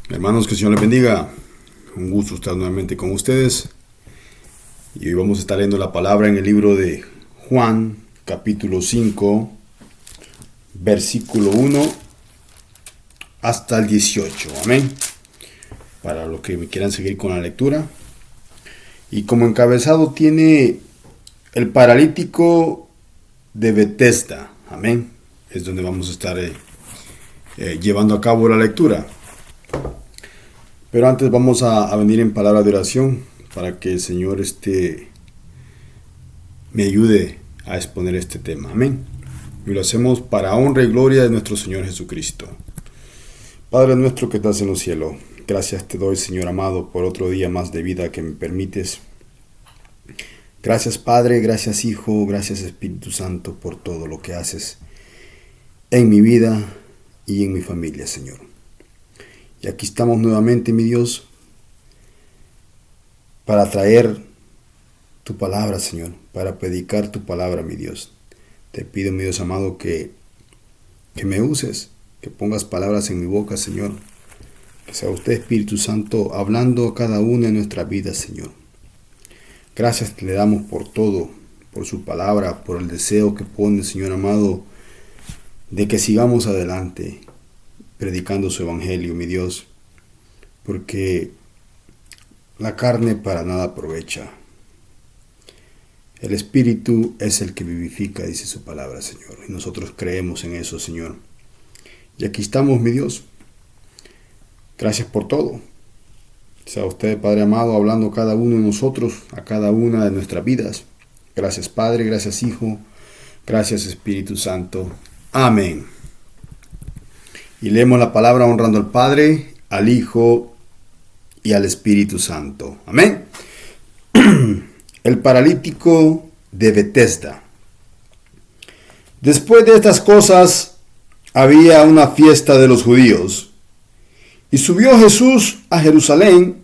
Hermanos, que el Señor les bendiga. Un gusto estar nuevamente con ustedes. Y hoy vamos a estar leyendo la palabra en el libro de Juan, capítulo 5, versículo 1 hasta el 18. Amén. Para los que me quieran seguir con la lectura. Y como encabezado tiene el paralítico de Betesda. Amén. Es donde vamos a estar llevando a cabo la lectura. Pero antes vamos a venir en palabra de oración para que el Señor me ayude a exponer este tema. Amén. Y lo hacemos para honra y gloria de nuestro Señor Jesucristo. Padre nuestro que estás en los cielos, gracias te doy, Señor amado, por otro día más de vida que me permites. Gracias, Padre, gracias, Hijo, gracias, Espíritu Santo, por todo lo que haces en mi vida y en mi familia, Señor. Y aquí estamos nuevamente, mi Dios, para traer tu palabra, Señor, para predicar tu palabra, mi Dios. Te pido, mi Dios amado, que me uses, que pongas palabras en mi boca, Señor. Que sea usted, Espíritu Santo, hablando a cada una de nuestras vidas, Señor. Gracias le damos por todo, por su palabra, por el deseo que pone, Señor amado, de que sigamos adelante predicando su evangelio, mi Dios, porque la carne para nada aprovecha. El Espíritu es el que vivifica, dice su palabra, Señor, y nosotros creemos en eso, Señor. Y aquí estamos, mi Dios. Gracias por todo. Sea usted, Padre amado, hablando a cada uno de nosotros, a cada una de nuestras vidas. Gracias, Padre, gracias, Hijo, gracias, Espíritu Santo. Amén. Y leemos la palabra honrando al Padre, al Hijo y al Espíritu Santo. Amén. El paralítico de Betesda. Después de estas cosas, había una fiesta de los judíos. Y subió Jesús a Jerusalén,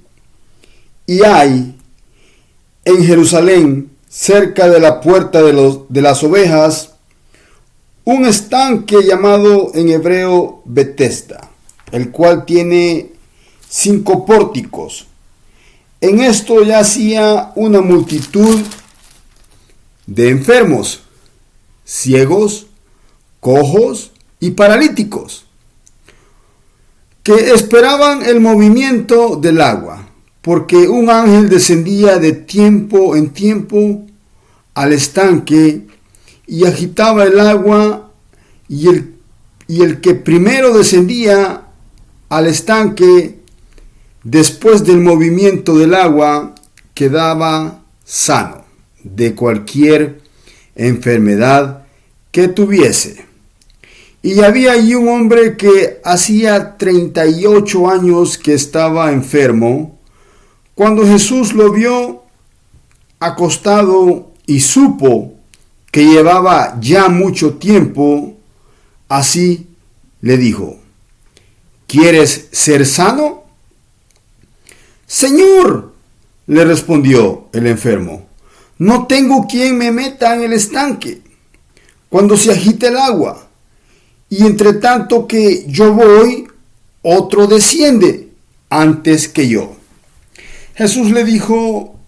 y hay en Jerusalén, cerca de la puerta de las ovejas, un estanque llamado en hebreo Betesda, el cual tiene 5 pórticos. En esto yacía una multitud de enfermos, ciegos, cojos y paralíticos, que esperaban el movimiento del agua, porque un ángel descendía de tiempo en tiempo al estanque y agitaba el agua, y el que primero descendía al estanque después del movimiento del agua quedaba sano de cualquier enfermedad que tuviese. Y había allí un hombre que hacía 38 años que estaba enfermo. Cuando Jesús lo vio acostado y supo que llevaba ya mucho tiempo, así le dijo: ¿Quieres ser sano? Señor, le respondió el enfermo, no tengo quien me meta en el estanque cuando se agite el agua. Y entre tanto que yo voy, otro desciende antes que yo. Jesús le dijo: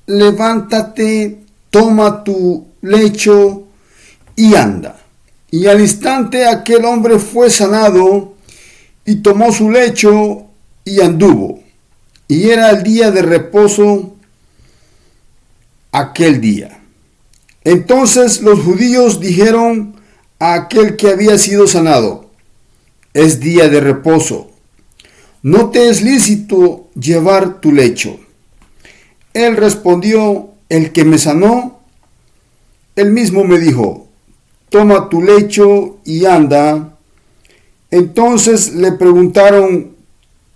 levántate, toma tu lecho y anda. Y al instante aquel hombre fue sanado y tomó su lecho y anduvo. Y era el día de reposo aquel día. Entonces los judíos dijeron a aquel que había sido sanado: es día de reposo, no te es lícito llevar tu lecho. Él respondió: el que me sanó, él mismo me dijo: toma tu lecho y anda. Entonces le preguntaron: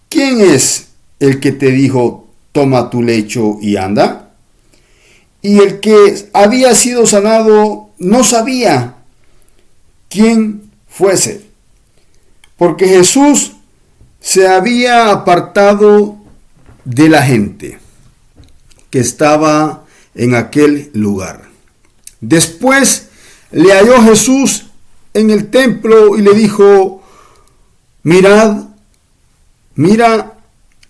¿quién es el que te dijo toma tu lecho y anda? Y el que había sido sanado no sabía quién fuese, porque Jesús se había apartado de la gente que estaba en aquel lugar. Después le halló Jesús en el templo y le dijo: mirad, mira,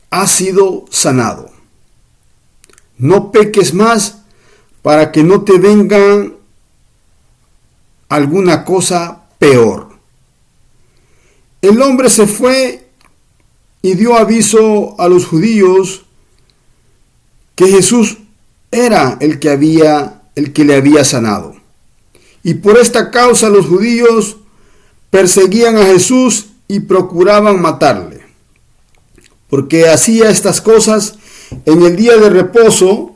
has sido sanado. No peques más para que no te vengan alguna cosa peor. El hombre se fue y dio aviso a los judíos que Jesús era el que le había sanado. Y por esta causa los judíos perseguían a Jesús y procuraban matarle, porque hacía estas cosas en el día de reposo.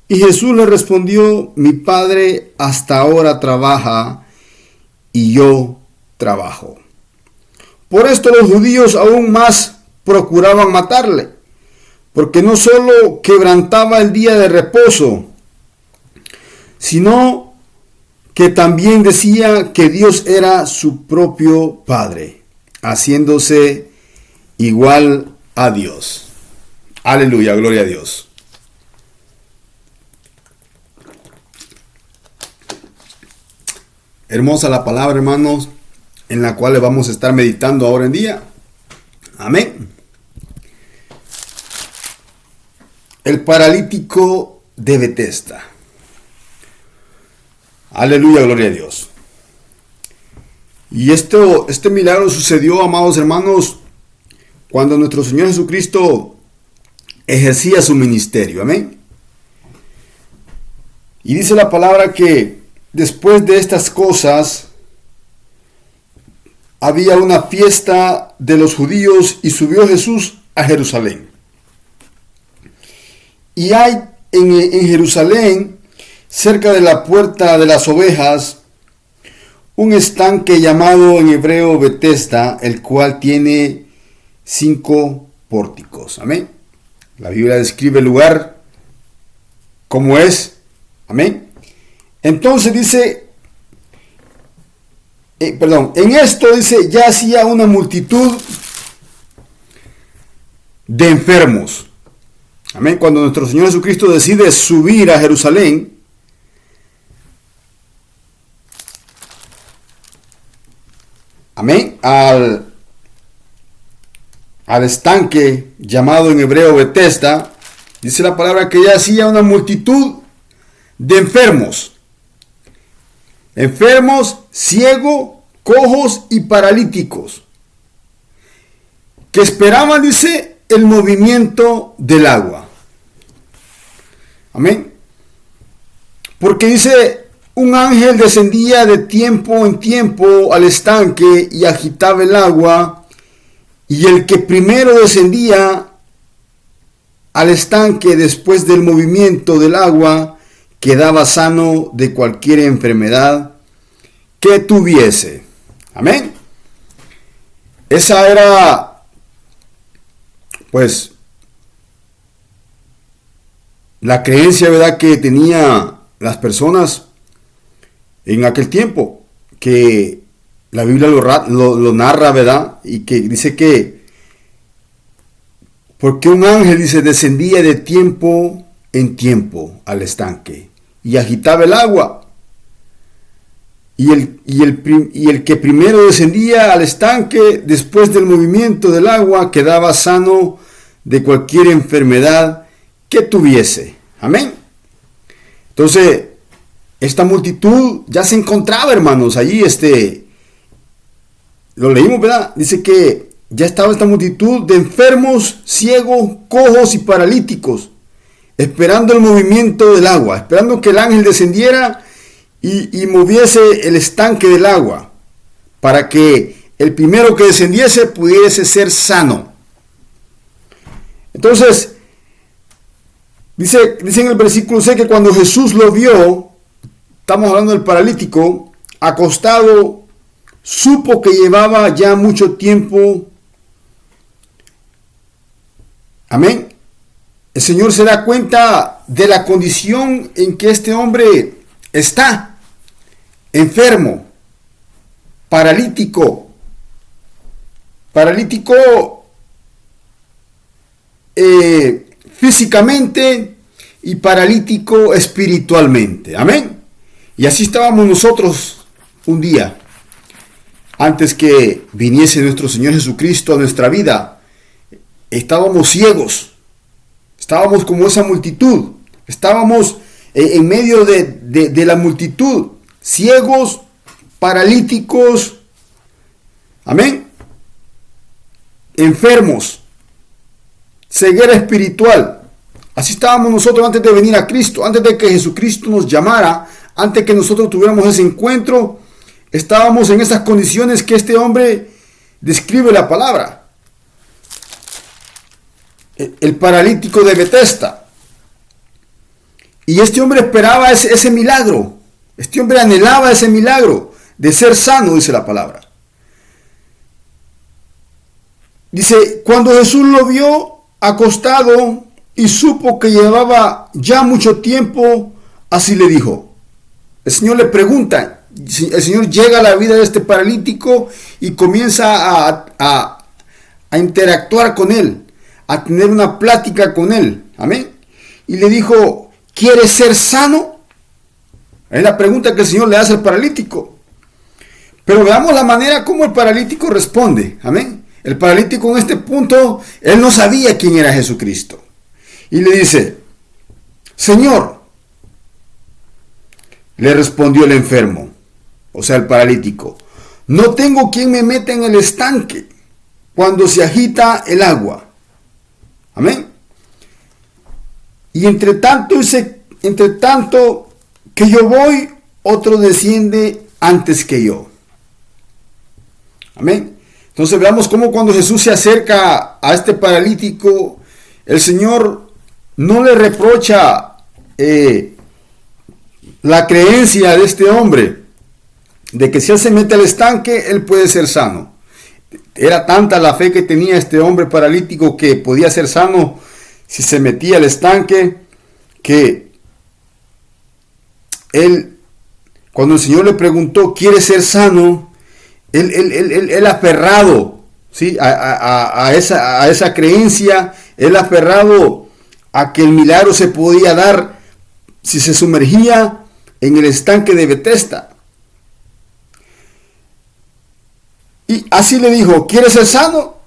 Y Jesús le respondió: mi Padre hasta ahora trabaja y yo trabajo. Por esto los judíos aún más procuraban matarle, porque no solo quebrantaba el día de reposo, sino que también decía que Dios era su propio Padre, haciéndose igual a Dios. Aleluya, gloria a Dios. Hermosa la palabra, hermanos, en la cual vamos a estar meditando ahora en día. Amén. El paralítico de Betesda. Aleluya, gloria a Dios. Y este milagro sucedió, amados hermanos, cuando nuestro Señor Jesucristo ejercía su ministerio. Amén. Y dice la palabra que después de estas cosas había una fiesta de los judíos y subió Jesús a Jerusalén. Y hay en Jerusalén, cerca de la puerta de las ovejas, un estanque llamado en hebreo Betesda, el cual tiene 5 pórticos. Amén. La Biblia describe el lugar como es. Amén. Entonces dice, en esto dice, ya hacía una multitud de enfermos. Amén. Cuando nuestro Señor Jesucristo decide subir a Jerusalén, amén, al estanque llamado en hebreo Betesda, dice la palabra que ya hacía una multitud de enfermos. Enfermos, ciegos, cojos y paralíticos, que esperaban, dice, el movimiento del agua. Amén. Porque dice, un ángel descendía de tiempo en tiempo al estanque y agitaba el agua, y el que primero descendía al estanque después del movimiento del agua quedaba sano de cualquier enfermedad que tuviese. Amén. Esa era, pues, la creencia, ¿verdad?, que tenía las personas en aquel tiempo, que la Biblia lo narra, ¿verdad? Y que dice que, porque un ángel, dice, descendía de tiempo en tiempo al estanque y agitaba el agua. Y el que primero descendía al estanque después del movimiento del agua quedaba sano de cualquier enfermedad que tuviese. Amén. Entonces, esta multitud ya se encontraba, hermanos, allí, lo leímos, ¿verdad? Dice que ya estaba esta multitud de enfermos, ciegos, cojos y paralíticos, esperando el movimiento del agua, esperando que el ángel descendiera y moviese el estanque del agua, para que el primero que descendiese pudiese ser sano. Entonces, dice en el versículo 6 que cuando Jesús lo vio, estamos hablando del paralítico, acostado, supo que llevaba ya mucho tiempo. Amén. El Señor se da cuenta de la condición en que este hombre está. Enfermo, paralítico físicamente y paralítico espiritualmente. Amén. Y así estábamos nosotros un día, antes que viniese nuestro Señor Jesucristo a nuestra vida. estábamos ciegos, estábamos como esa multitud, estábamos en medio de la multitud, ciegos, paralíticos, amén, enfermos, ceguera espiritual. Así estábamos nosotros antes de venir a Cristo, antes de que Jesucristo nos llamara, antes que nosotros tuviéramos ese encuentro, estábamos en esas condiciones que este hombre describe la palabra. El paralítico de Betesda. Y este hombre esperaba ese milagro. Este hombre anhelaba ese milagro de ser sano, dice la palabra. Dice, cuando Jesús lo vio acostado y supo que llevaba ya mucho tiempo, así le dijo. El Señor le pregunta, el Señor llega a la vida de este paralítico y comienza a interactuar con él, a tener una plática con él. Amén. Y le dijo, ¿quieres ser sano? Es la pregunta que el Señor le hace al paralítico. Pero veamos la manera como el paralítico responde. Amén. El paralítico en este punto, él no sabía quién era Jesucristo. Y le dice, Señor, le respondió el enfermo, o sea el paralítico, no tengo quien me meta en el estanque cuando se agita el agua. Amén. Y entre tanto que yo voy, otro desciende antes que yo. Amén. Entonces veamos cómo cuando Jesús se acerca a este paralítico, el Señor no le reprocha la creencia de este hombre de que si él se mete al estanque, él puede ser sano. Era tanta la fe que tenía este hombre paralítico que podía ser sano si se metía al estanque, que él, cuando el Señor le preguntó, ¿quiere ser sano? Él aferrado, ¿sí? a esa creencia, él aferrado a que el milagro se podía dar si se sumergía en el estanque de Betesda. Y así le dijo, ¿quieres ser sano?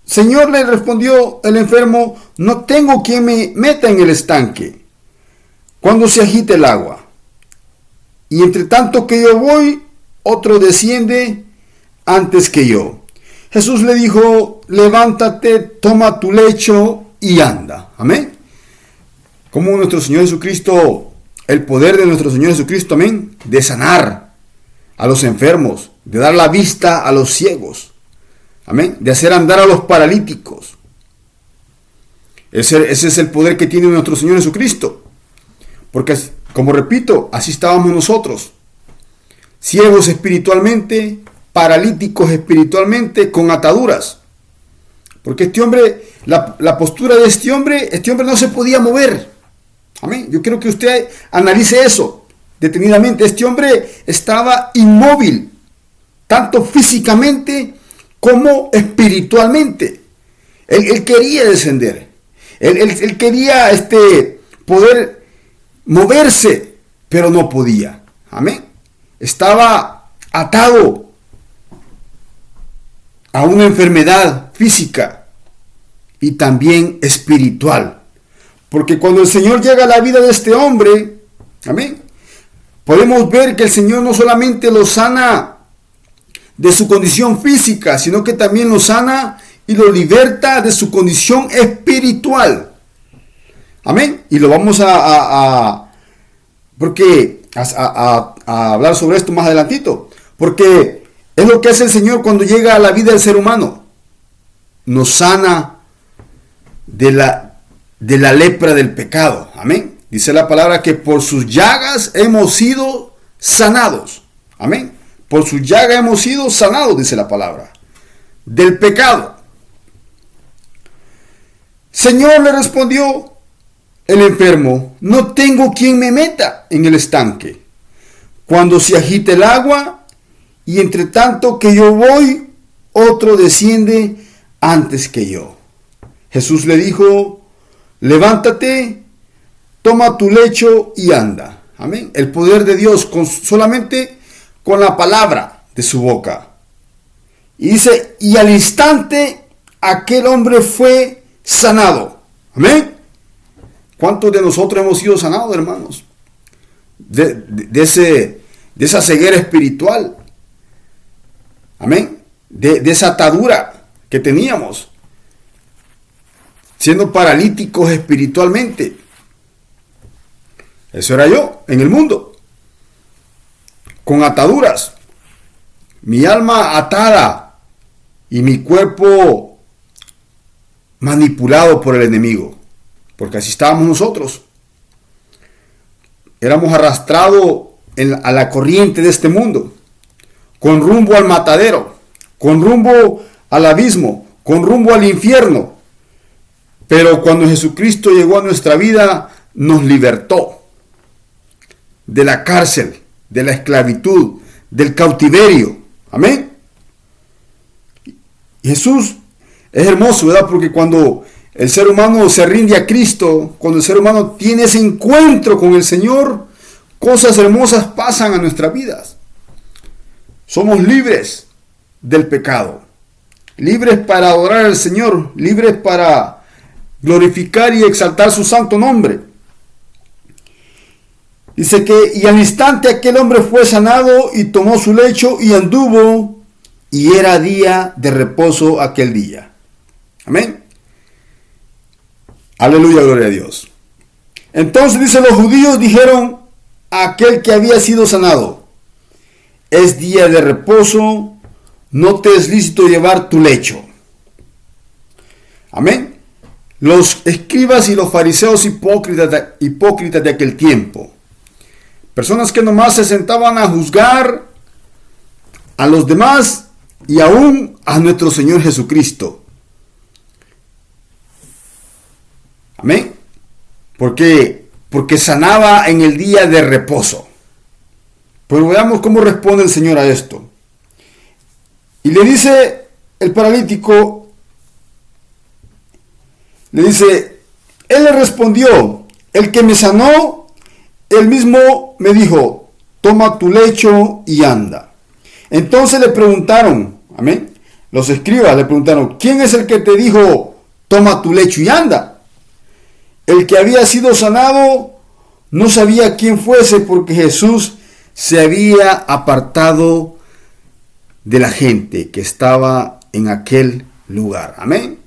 Señor, le respondió el enfermo, no tengo quien me meta en el estanque cuando se agite el agua. Y entre tanto que yo voy, otro desciende antes que yo. Jesús le dijo, levántate, toma tu lecho y anda. Amén. Como nuestro Señor Jesucristo, el poder de nuestro Señor Jesucristo, amén, de sanar a los enfermos, de dar la vista a los ciegos, amén, de hacer andar a los paralíticos. Ese es el poder que tiene nuestro Señor Jesucristo. Porque, como repito, así estábamos nosotros, ciegos espiritualmente, paralíticos espiritualmente, con ataduras. Porque este hombre, la postura de este hombre no se podía mover. Amén. Yo quiero que usted analice eso detenidamente. Este hombre estaba inmóvil, tanto físicamente como espiritualmente. Él quería descender. Él quería poder moverse, pero no podía. Amén. Estaba atado a una enfermedad física y también espiritual. Porque cuando el Señor llega a la vida de este hombre, amén, podemos ver que el Señor no solamente lo sana de su condición física, sino que también lo sana y lo liberta de su condición espiritual. Amén. Y lo vamos a hablar sobre esto más adelantito. Porque es lo que hace el Señor cuando llega a la vida del ser humano. Nos sana de la lepra del pecado. Amén. Dice la palabra que por sus llagas hemos sido sanados. Amén. Por sus llagas hemos sido sanados, dice la palabra. Del pecado. Señor, le respondió el enfermo, no tengo quien me meta en el estanque cuando se agite el agua, y entre tanto que yo voy, otro desciende antes que yo. Jesús le dijo, levántate, toma tu lecho y anda. Amén. El poder de Dios solamente con la palabra de su boca. Y dice, y al instante aquel hombre fue sanado. Amén. ¿Cuántos de nosotros hemos sido sanados, hermanos? De esa ceguera espiritual. Amén. De esa atadura que teníamos. Siendo paralíticos espiritualmente. Eso era yo en el mundo. Con ataduras. Mi alma atada y mi cuerpo manipulado por el enemigo. Porque así estábamos nosotros. Éramos arrastrados a la corriente de este mundo. Con rumbo al matadero. Con rumbo al abismo. Con rumbo al infierno. Pero cuando Jesucristo llegó a nuestra vida, nos libertó de la cárcel, de la esclavitud, del cautiverio. Amén. Jesús es hermoso, ¿verdad? Porque cuando el ser humano se rinde a Cristo, cuando el ser humano tiene ese encuentro con el Señor, cosas hermosas pasan a nuestras vidas. Somos libres del pecado, libres para adorar al Señor, libres para glorificar y exaltar su santo nombre. Dice que, y al instante aquel hombre fue sanado y tomó su lecho y anduvo, y era día de reposo aquel día. Amén. Aleluya, gloria a Dios. Entonces dice, los judíos dijeron a aquel que había sido sanado: es día de reposo, no te es lícito llevar tu lecho. Amén. Los escribas y los fariseos hipócritas de aquel tiempo. Personas que nomás se sentaban a juzgar a los demás y aún a nuestro Señor Jesucristo. Amén. Porque sanaba en el día de reposo. Pero veamos cómo responde el Señor a esto. Y le dice el paralítico, le dice, él le respondió, el que me sanó, él mismo me dijo, toma tu lecho y anda. Entonces le preguntaron, amén, los escribas le preguntaron, ¿quién es el que te dijo, toma tu lecho y anda? El que había sido sanado no sabía quién fuese, porque Jesús se había apartado de la gente que estaba en aquel lugar. Amén.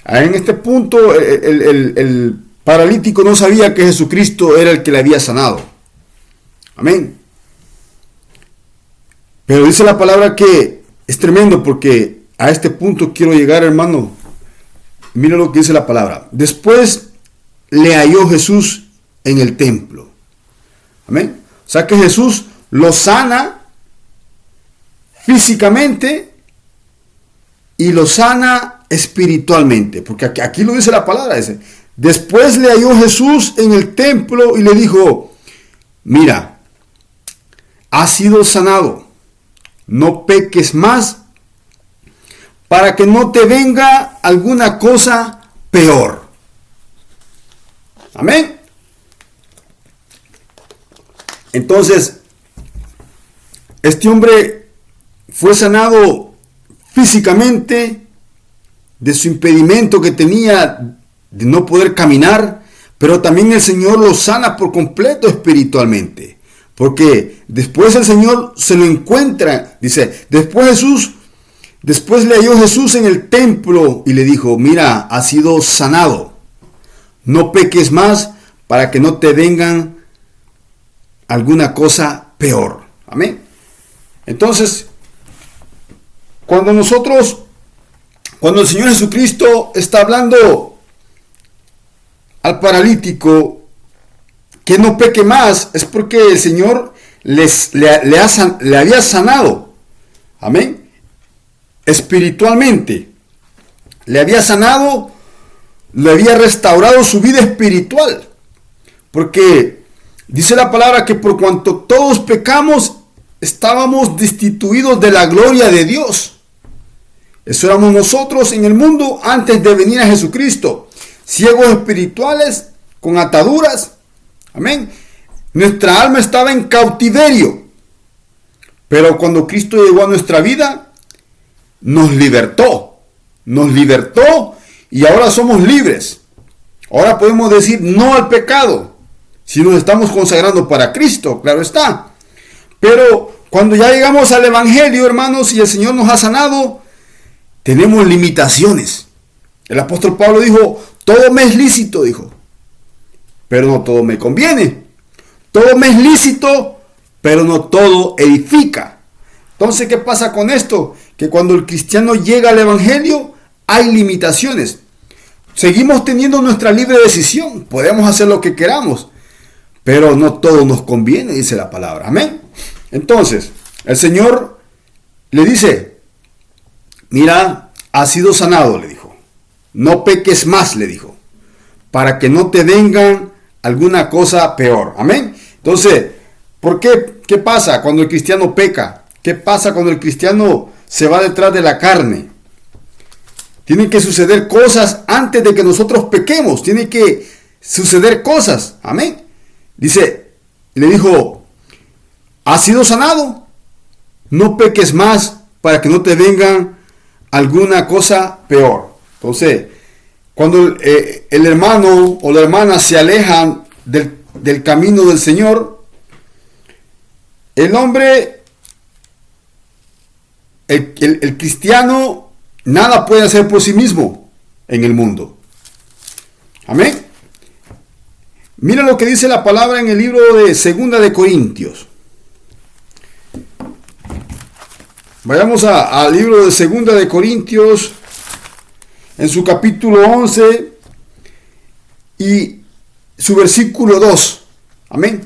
En este punto el paralítico no sabía que Jesucristo era el que le había sanado. Amén. Pero dice la palabra que es tremendo, porque a este punto quiero llegar, hermano. Mira lo que dice la palabra. Después le halló Jesús en el templo. Amén. O sea que Jesús lo sana físicamente y lo sana espiritualmente, porque aquí lo dice la palabra. Dice, después le halló Jesús en el templo y le dijo, mira, has sido sanado, no peques más, para que no te venga alguna cosa peor. Amén. Entonces, este hombre fue sanado físicamente de su impedimento que tenía de no poder caminar, pero también el Señor lo sana por completo espiritualmente, porque después el Señor se lo encuentra. Dice, después le halló Jesús en el templo y le dijo, mira, has sido sanado, no peques más, para que no te vengan alguna cosa peor. Amén. Entonces, cuando el Señor Jesucristo está hablando al paralítico que no peque más, es porque el Señor le había sanado. Amén. Espiritualmente. Le había sanado, le había restaurado su vida espiritual. Porque dice la palabra que por cuanto todos pecamos, estábamos destituidos de la gloria de Dios. Eso éramos nosotros en el mundo antes de venir a Jesucristo. Ciegos espirituales, con ataduras. Amén. Nuestra alma estaba en cautiverio. Pero cuando Cristo llegó a nuestra vida, nos libertó. nos libertó y ahora somos libres. Ahora podemos decir no al pecado, si nos estamos consagrando para Cristo, claro está. Pero cuando ya llegamos al Evangelio, hermanos, y el Señor nos ha sanado, tenemos limitaciones. El apóstol Pablo dijo, todo me es lícito, dijo, pero no todo me conviene. Todo me es lícito, pero no todo edifica. Entonces, ¿qué pasa con esto? Que cuando el cristiano llega al Evangelio, hay limitaciones. Seguimos teniendo nuestra libre decisión. Podemos hacer lo que queramos, pero no todo nos conviene, dice la palabra. Amén. Entonces, el Señor le dice, mira, has sido sanado, le dijo. No peques más, le dijo, para que no te vengan alguna cosa peor. Amén. Entonces, ¿por qué? ¿Qué pasa cuando el cristiano peca? ¿Qué pasa cuando el cristiano se va detrás de la carne? Tienen que suceder cosas antes de que nosotros pequemos. Tienen que suceder cosas. Amén. Dice, le dijo, has sido sanado. No peques más para que no te vengan alguna cosa peor. Entonces, cuando el hermano o la hermana se alejan del camino del Señor, el hombre, el cristiano, nada puede hacer por sí mismo en el mundo. Amén. Mira lo que dice la palabra en el libro de 2 de Corintios. Vayamos al libro de 2 de Corintios, en su capítulo 11 y su versículo 2. Amén.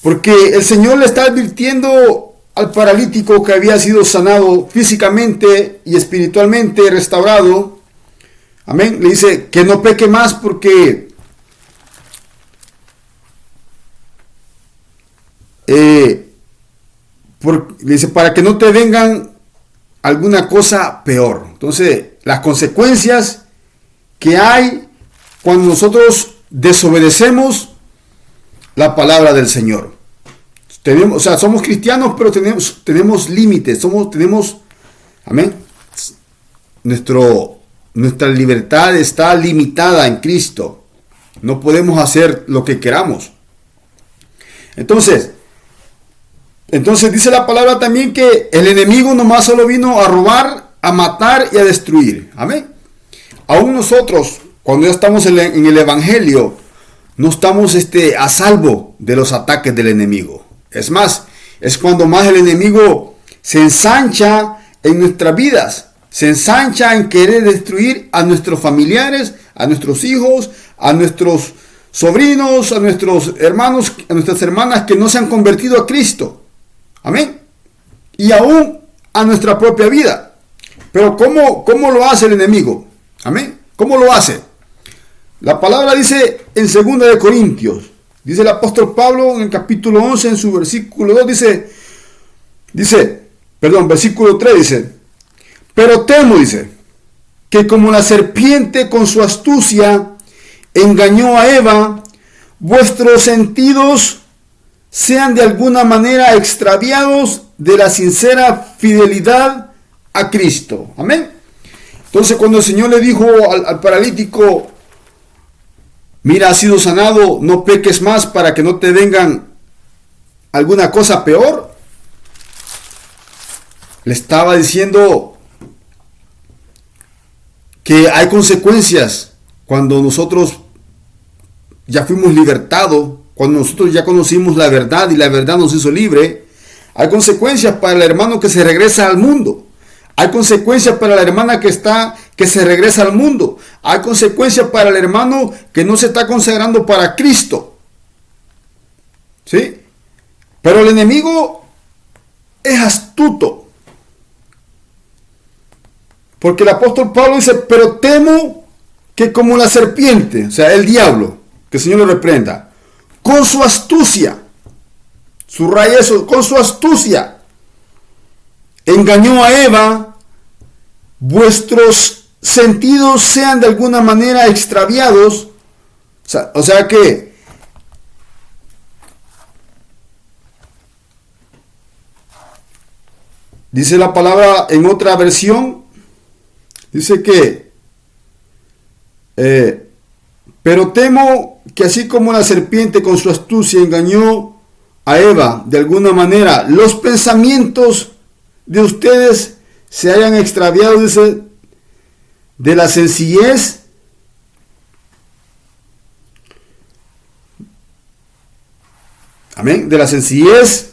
Porque el Señor le está advirtiendo al paralítico que había sido sanado físicamente y espiritualmente restaurado. Amén. Le dice que no peque más porque le dice para que no te vengan alguna cosa peor. Entonces, las consecuencias que hay cuando nosotros desobedecemos la palabra del Señor. Somos cristianos, pero tenemos límites, amén. Nuestra libertad está limitada en Cristo. No podemos hacer lo que queramos. Entonces dice la palabra también que el enemigo nomás solo vino a robar, a matar y a destruir. Amén. Aún nosotros, cuando ya estamos en el Evangelio, no estamos a salvo de los ataques del enemigo. Es más, es cuando más el enemigo se ensancha en nuestras vidas. Se ensancha en querer destruir a nuestros familiares, a nuestros hijos, a nuestros sobrinos, a nuestros hermanos, a nuestras hermanas que no se han convertido a Cristo. Amén. Y aún a nuestra propia vida. Pero ¿cómo lo hace el enemigo? Amén. ¿Cómo lo hace? La palabra dice en 2 de Corintios, dice el apóstol Pablo en el capítulo 11, en su versículo 2, versículo 3 dice, pero temo, dice, que como la serpiente con su astucia engañó a Eva, vuestros sentidos sean de alguna manera extraviados de la sincera fidelidad a Cristo. Amén. Entonces, cuando el Señor le dijo al paralítico, mira, has sido sanado, no peques más para que no te vengan alguna cosa peor, le estaba diciendo que hay consecuencias cuando nosotros ya fuimos libertados, cuando nosotros ya conocimos la verdad y la verdad nos hizo libre. Hay consecuencias para el hermano que se regresa al mundo. Hay consecuencias para la hermana que se regresa al mundo. Hay consecuencias para el hermano que no se está consagrando para Cristo. ¿Sí? Pero el enemigo es astuto. Porque el apóstol Pablo dice, pero temo que como la serpiente, o sea, el diablo, que el Señor lo reprenda, con su astucia, subraya eso, con su astucia, engañó a Eva, vuestros sentidos sean de alguna manera extraviados. O sea que dice la palabra en otra versión, Dice que, pero temo que así como la serpiente con su astucia engañó a Eva de alguna manera, los pensamientos de ustedes se hayan extraviado, dice, de la sencillez amén, de la sencillez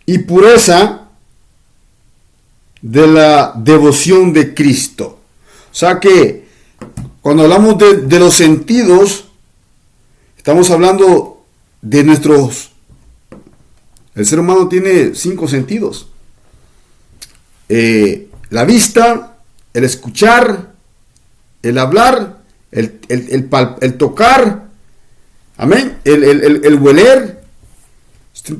y pureza de la devoción de Cristo. O sea que cuando hablamos de los sentidos, estamos hablando de nuestros... El ser humano tiene 5 sentidos. La vista, el escuchar, el hablar, el tocar, amén, el hueler.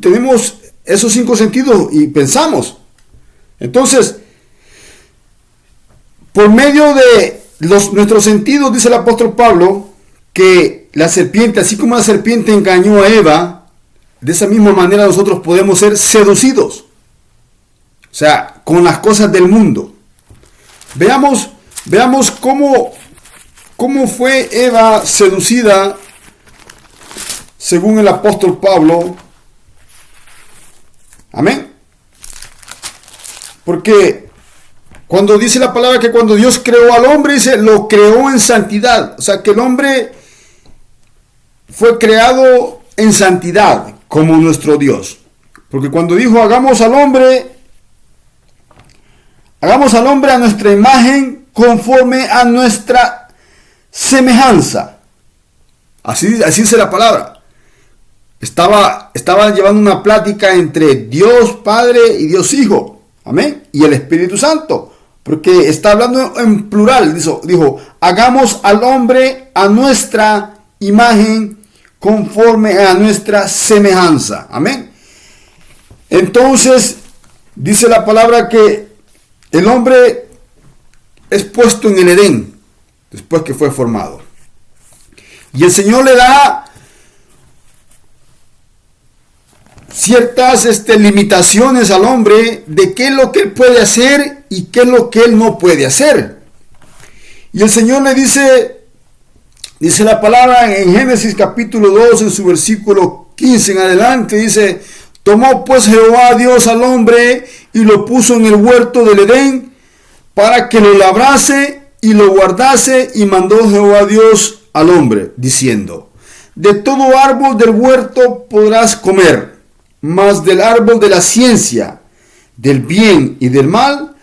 Tenemos esos 5 sentidos y pensamos. Entonces, por medio de nuestros sentidos, dice el apóstol Pablo, que la serpiente, así como la serpiente engañó a Eva, de esa misma manera nosotros podemos ser seducidos. O sea, con las cosas del mundo. Veamos cómo fue Eva seducida según el apóstol Pablo. Amén. Porque cuando dice la palabra que cuando Dios creó al hombre, dice, lo creó en santidad. O sea, que el hombre fue creado en santidad como nuestro Dios. Porque cuando dijo, hagamos al hombre a nuestra imagen conforme a nuestra semejanza. Así dice la palabra. Estaba llevando una plática entre Dios Padre y Dios Hijo. Amén. Y el Espíritu Santo. Porque está hablando en plural. Dijo, hagamos al hombre a nuestra imagen conforme a nuestra semejanza. Amén. Entonces, dice la palabra que el hombre es puesto en el Edén después que fue formado. Y el Señor le da ciertas limitaciones al hombre de qué es lo que él puede hacer y qué es lo que él no puede hacer. Y el Señor le dice la palabra en Génesis capítulo 2, en su versículo 15 en adelante, dice, tomó pues Jehová Dios al hombre y lo puso en el huerto del Edén para que lo labrase y lo guardase, y mandó Jehová Dios al hombre, diciendo, de todo árbol del huerto podrás comer, mas del árbol de la ciencia, del bien y del mal,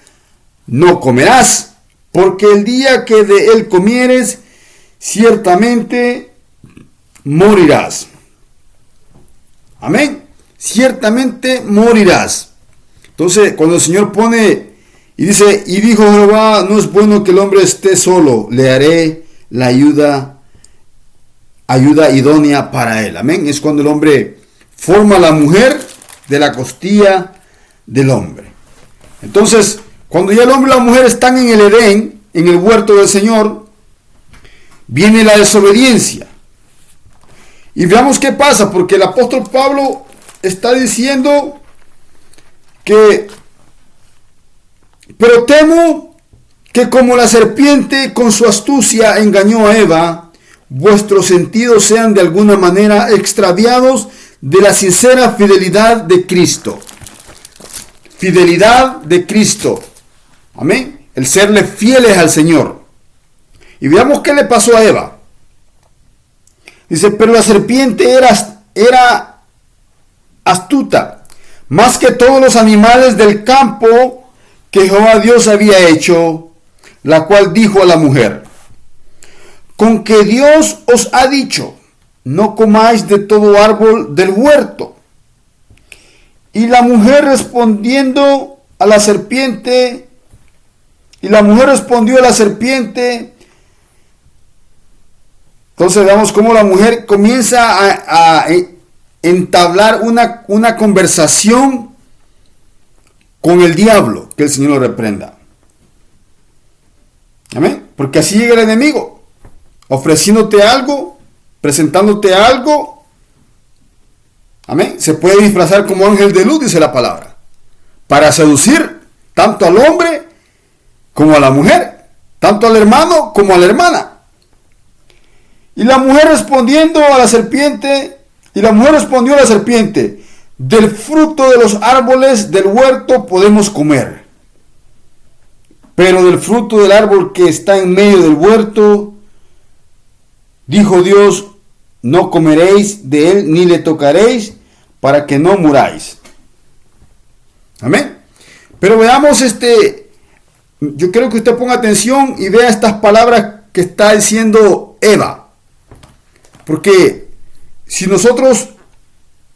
no comerás, porque el día que de él comieres, ciertamente morirás. Amén. Ciertamente morirás. Entonces, cuando el Señor pone y dice, y dijo Jehová, no es bueno que el hombre esté solo, le haré la ayuda idónea para él. Amén. Es cuando el hombre forma a la mujer de la costilla del hombre. Entonces, cuando ya el hombre y la mujer están en el Edén, en el huerto del Señor, viene la desobediencia. Y veamos qué pasa, porque el apóstol Pablo está diciendo que, pero temo que como la serpiente con su astucia engañó a Eva, vuestros sentidos sean de alguna manera extraviados de la sincera fidelidad de Cristo. Fidelidad de Cristo. Amén. El serle fieles al Señor. Y veamos qué le pasó a Eva. Dice, pero la serpiente era astuta, más que todos los animales del campo que Jehová Dios había hecho, la cual dijo a la mujer, con que Dios os ha dicho, no comáis de todo árbol del huerto. Y la mujer respondió a la serpiente, entonces vemos cómo la mujer comienza a entablar una conversación con el diablo, que el Señor lo reprenda. Amén. Porque así llega el enemigo, ofreciéndote algo, presentándote algo. Amén. Se puede disfrazar como ángel de luz, dice la palabra, para seducir tanto al hombre como a la mujer, tanto al hermano como a la hermana. Y la mujer respondió a la serpiente, del fruto de los árboles del huerto podemos comer, pero del fruto del árbol que está en medio del huerto, dijo Dios, no comeréis de él ni le tocaréis, para que no muráis. Amén. Pero veamos yo quiero que usted ponga atención y vea estas palabras que está diciendo Eva. Porque si nosotros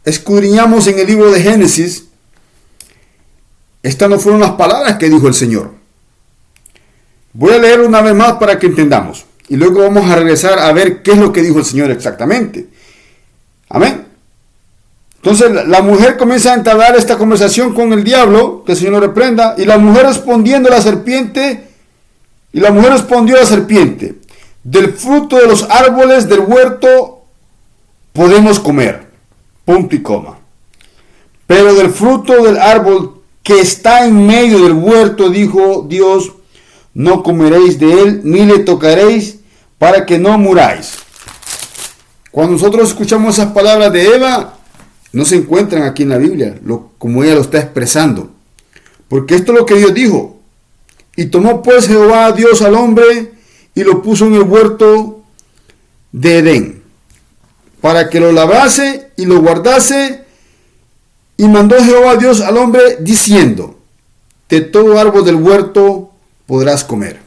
escudriñamos en el libro de Génesis, estas no fueron las palabras que dijo el Señor. Voy a leer una vez más para que entendamos. Y luego vamos a regresar a ver qué es lo que dijo el Señor exactamente. Amén. Entonces la mujer comienza a entablar esta conversación con el diablo, que el Señor lo reprenda, y la mujer respondió a la serpiente, del fruto de los árboles del huerto podemos comer, punto y coma. Pero del fruto del árbol que está en medio del huerto, dijo Dios, no comeréis de él, ni le tocaréis, para que no muráis. Cuando nosotros escuchamos esas palabras de Eva, no se encuentran aquí en la Biblia, como ella lo está expresando. Porque esto es lo que Dios dijo. Y tomó pues Jehová Dios al hombre y lo puso en el huerto de Edén, para que lo labrase y lo guardase. Y mandó Jehová Dios al hombre diciendo, de todo árbol del huerto podrás comer,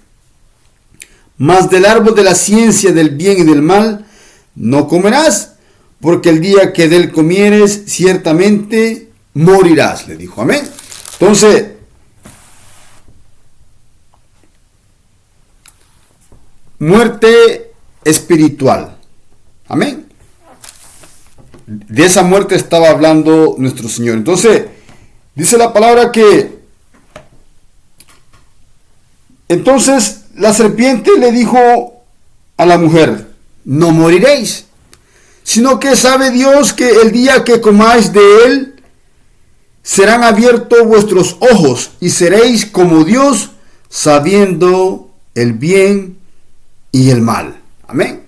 mas del árbol de la ciencia del bien y del mal no comerás, porque el día que de él comieres, ciertamente morirás, le dijo. Amén. Entonces, muerte espiritual. Amén. De esa muerte estaba hablando nuestro Señor. Entonces, dice la palabra que entonces la serpiente le dijo a la mujer, no moriréis, sino que sabe Dios que el día que comáis de él, serán abiertos vuestros ojos y seréis como Dios, sabiendo el bien y el mal. Amén.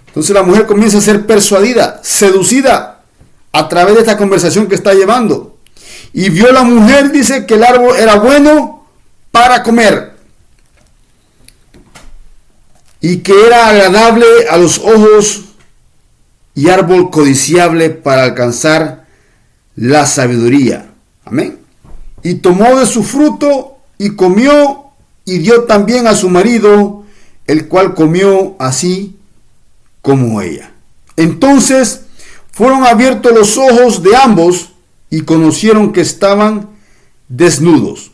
Entonces la mujer comienza a ser persuadida, seducida a través de esta conversación que está llevando. Y vio la mujer, dice, que el árbol era bueno para comer y que era agradable a los ojos y árbol codiciable para alcanzar la sabiduría. Amén. Y tomó de su fruto y comió y dio también a su marido, el cual comió así como ella. Entonces fueron abiertos los ojos de ambos y conocieron que estaban desnudos.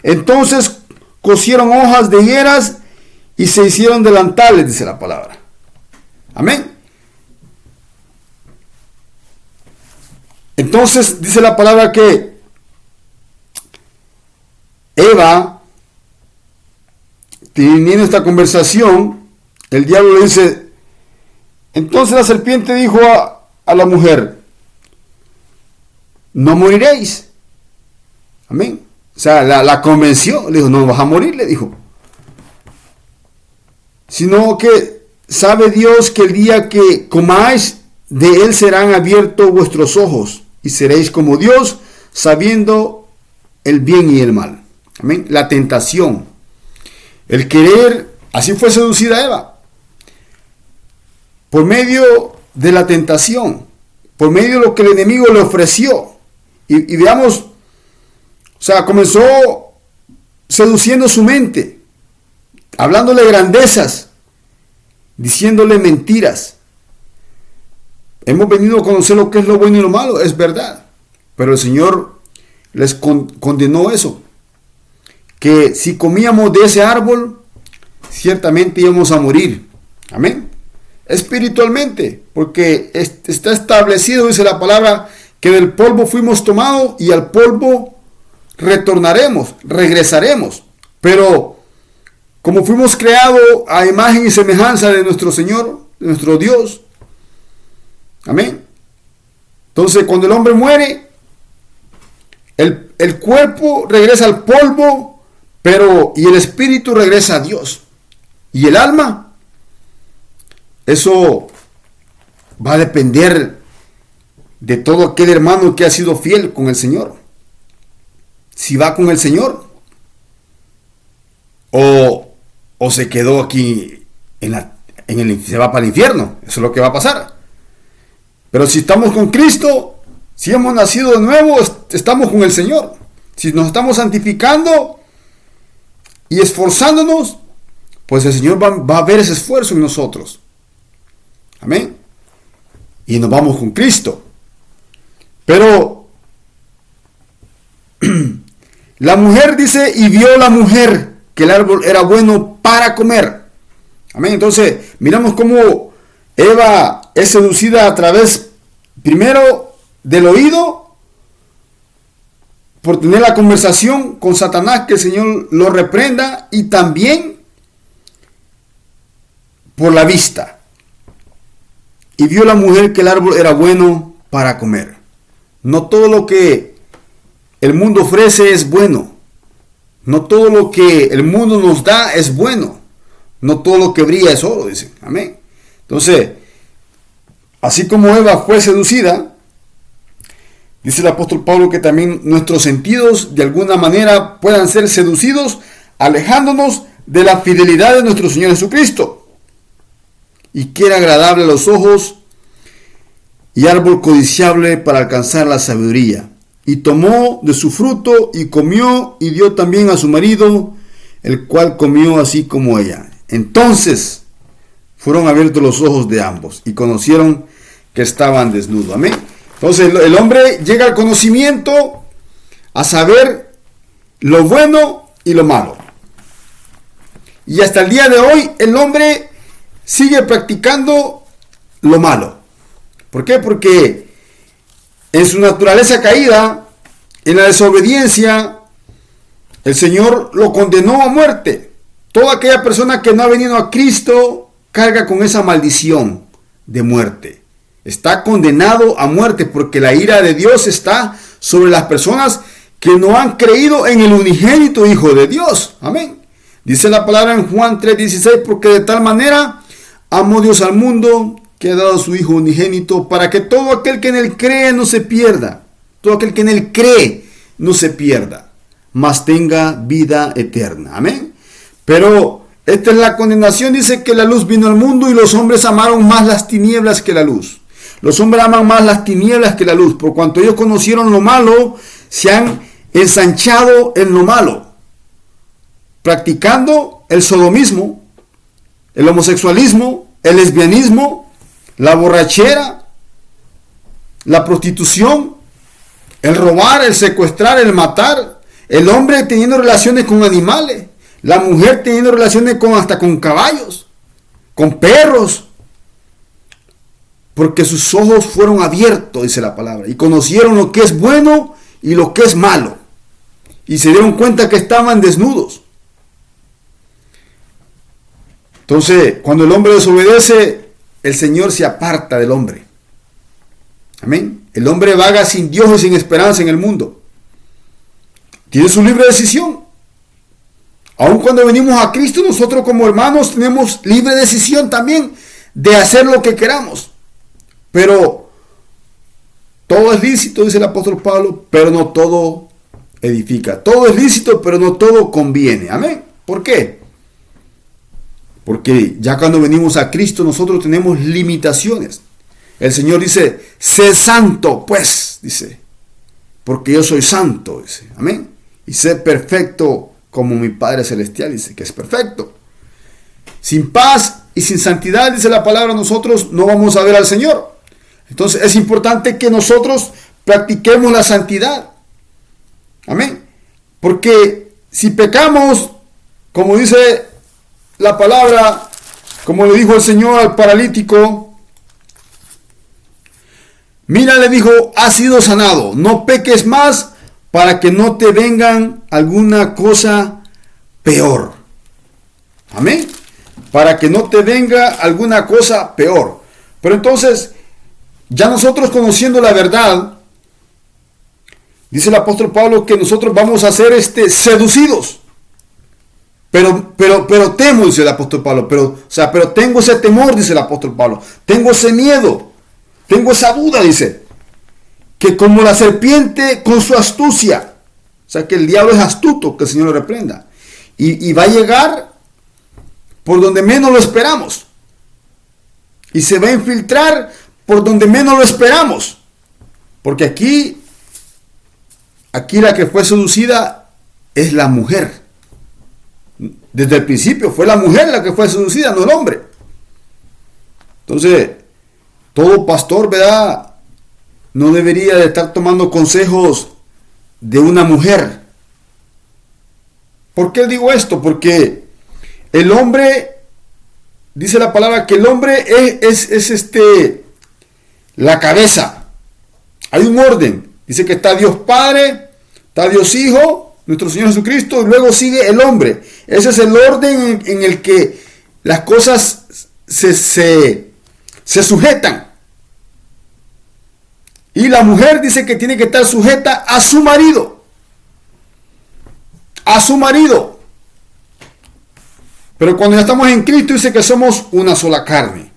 Entonces cosieron hojas de higueras y se hicieron delantales, dice la palabra. Amén. Entonces dice la palabra que Eva, teniendo esta conversación, el diablo le dice, entonces la serpiente dijo a la mujer, no moriréis. Amén. O sea, la convenció, le dijo, no vas a morir, le dijo. Sino que sabe Dios que el día que comáis de él serán abiertos vuestros ojos y seréis como Dios, sabiendo el bien y el mal. Amén. La tentación, el querer, así fue seducida Eva. Por medio de la tentación, por medio de lo que el enemigo le ofreció. Y veamos, o sea, comenzó seduciendo su mente, hablándole grandezas, diciéndole mentiras. Hemos venido a conocer lo que es lo bueno y lo malo, es verdad. Pero el Señor les condenó eso. Que si comíamos de ese árbol, ciertamente íbamos a morir. Amén. Espiritualmente, porque está establecido, dice la palabra, que del polvo fuimos tomados y al polvo retornaremos, regresaremos. Pero como fuimos creados a imagen y semejanza de nuestro Señor, de nuestro Dios, amén. Entonces cuando el hombre muere, el cuerpo regresa al polvo, Pero, y el espíritu regresa a Dios. Y el alma, eso va a depender de todo aquel hermano que ha sido fiel con el Señor. Si va con el Señor o se quedó aquí se va para el infierno. Eso es lo que va a pasar. Pero si estamos con Cristo, si hemos nacido de nuevo, estamos con el Señor. Si nos estamos santificando y esforzándonos, pues el Señor va a ver ese esfuerzo en nosotros. Amén. Y nos vamos con Cristo. Pero la mujer dice, y vio la mujer que el árbol era bueno para comer. Amén. Entonces, miramos cómo Eva es seducida a través, primero, del oído, por tener la conversación con Satanás, que el Señor lo reprenda, y también por la vista. Y vio la mujer que el árbol era bueno para comer. No todo lo que el mundo ofrece es bueno. No todo lo que el mundo nos da es bueno. No todo lo que brilla es oro, dice. Amén. Entonces, así como Eva fue seducida, dice el apóstol Pablo que también nuestros sentidos de alguna manera puedan ser seducidos, alejándonos de la fidelidad de nuestro Señor Jesucristo. Y que era agradable a los ojos y árbol codiciable para alcanzar la sabiduría. Y tomó de su fruto y comió y dio también a su marido, el cual comió así como ella. Entonces fueron abiertos los ojos de ambos y conocieron que estaban desnudos. Amén. Entonces el hombre llega al conocimiento, a saber lo bueno y lo malo. Y hasta el día de hoy el hombre sigue practicando lo malo. ¿Por qué? Porque en su naturaleza caída, en la desobediencia, el Señor lo condenó a muerte. Toda aquella persona que no ha venido a Cristo carga con esa maldición de muerte. Está condenado a muerte porque la ira de Dios está sobre las personas que no han creído en el unigénito Hijo de Dios. Amén. Dice la palabra en Juan 3:16, porque de tal manera amó Dios al mundo que ha dado a su Hijo unigénito para que todo aquel que en él cree no se pierda. Todo aquel que en él cree no se pierda, mas tenga vida eterna. Amén. Pero esta es la condenación. Dice que la luz vino al mundo y los hombres amaron más las tinieblas que la luz. Los hombres aman más las tinieblas que la luz. Por cuanto ellos conocieron lo malo, se han ensanchado en lo malo, practicando el sodomismo, el homosexualismo, el lesbianismo, la borrachera, la prostitución, el robar, el secuestrar, el matar, el hombre teniendo relaciones con animales, la mujer teniendo relaciones hasta con caballos, con perros, porque sus ojos fueron abiertos, dice la palabra, y conocieron lo que es bueno y lo que es malo, y se dieron cuenta que estaban desnudos. Entonces, cuando el hombre desobedece, el Señor se aparta del hombre. Amén. El hombre vaga sin Dios y sin esperanza en el mundo. Tiene su libre decisión. Aun cuando venimos a Cristo, nosotros como hermanos tenemos libre decisión también de hacer lo que queramos. Pero todo es lícito, dice el apóstol Pablo, pero no todo edifica. Todo es lícito, pero no todo conviene. Amén. ¿Por qué? Porque ya cuando venimos a Cristo nosotros tenemos limitaciones. El Señor dice, sé santo, pues, dice, porque yo soy santo, dice. Amén. Y sé perfecto como mi Padre Celestial, dice que es perfecto. Sin paz y sin santidad, dice la palabra, nosotros no vamos a ver al Señor. Entonces es importante que nosotros practiquemos la santidad. Amén. Porque si pecamos, como dice la palabra, como le dijo el Señor al paralítico, mira, le dijo, has sido sanado, no peques más para que no te vengan alguna cosa peor. Amén. Para que no te venga alguna cosa peor. Pero entonces, ya nosotros conociendo la verdad, dice el apóstol Pablo que nosotros vamos a ser seducidos. pero temo, dice el apóstol Pablo, pero tengo ese temor, dice el apóstol Pablo, tengo ese miedo, tengo esa duda, dice, que como la serpiente con su astucia, o sea que el diablo es astuto, que el Señor lo reprenda, y va a llegar por donde menos lo esperamos, y se va a infiltrar por donde menos lo esperamos, porque aquí la que fue seducida es la mujer. Desde el principio fue la mujer la que fue seducida, no el hombre. Entonces, todo pastor, ¿verdad?, no debería de estar tomando consejos de una mujer. ¿Por qué digo esto? Porque el hombre, dice la palabra que el hombre es la cabeza. Hay un orden. Dice que está Dios Padre, está Dios Hijo, nuestro Señor Jesucristo, y luego sigue el hombre. Ese es el orden en el que las cosas se sujetan. Y la mujer dice que tiene que estar sujeta a su marido. A su marido. Pero cuando ya estamos en Cristo dice que somos una sola carne.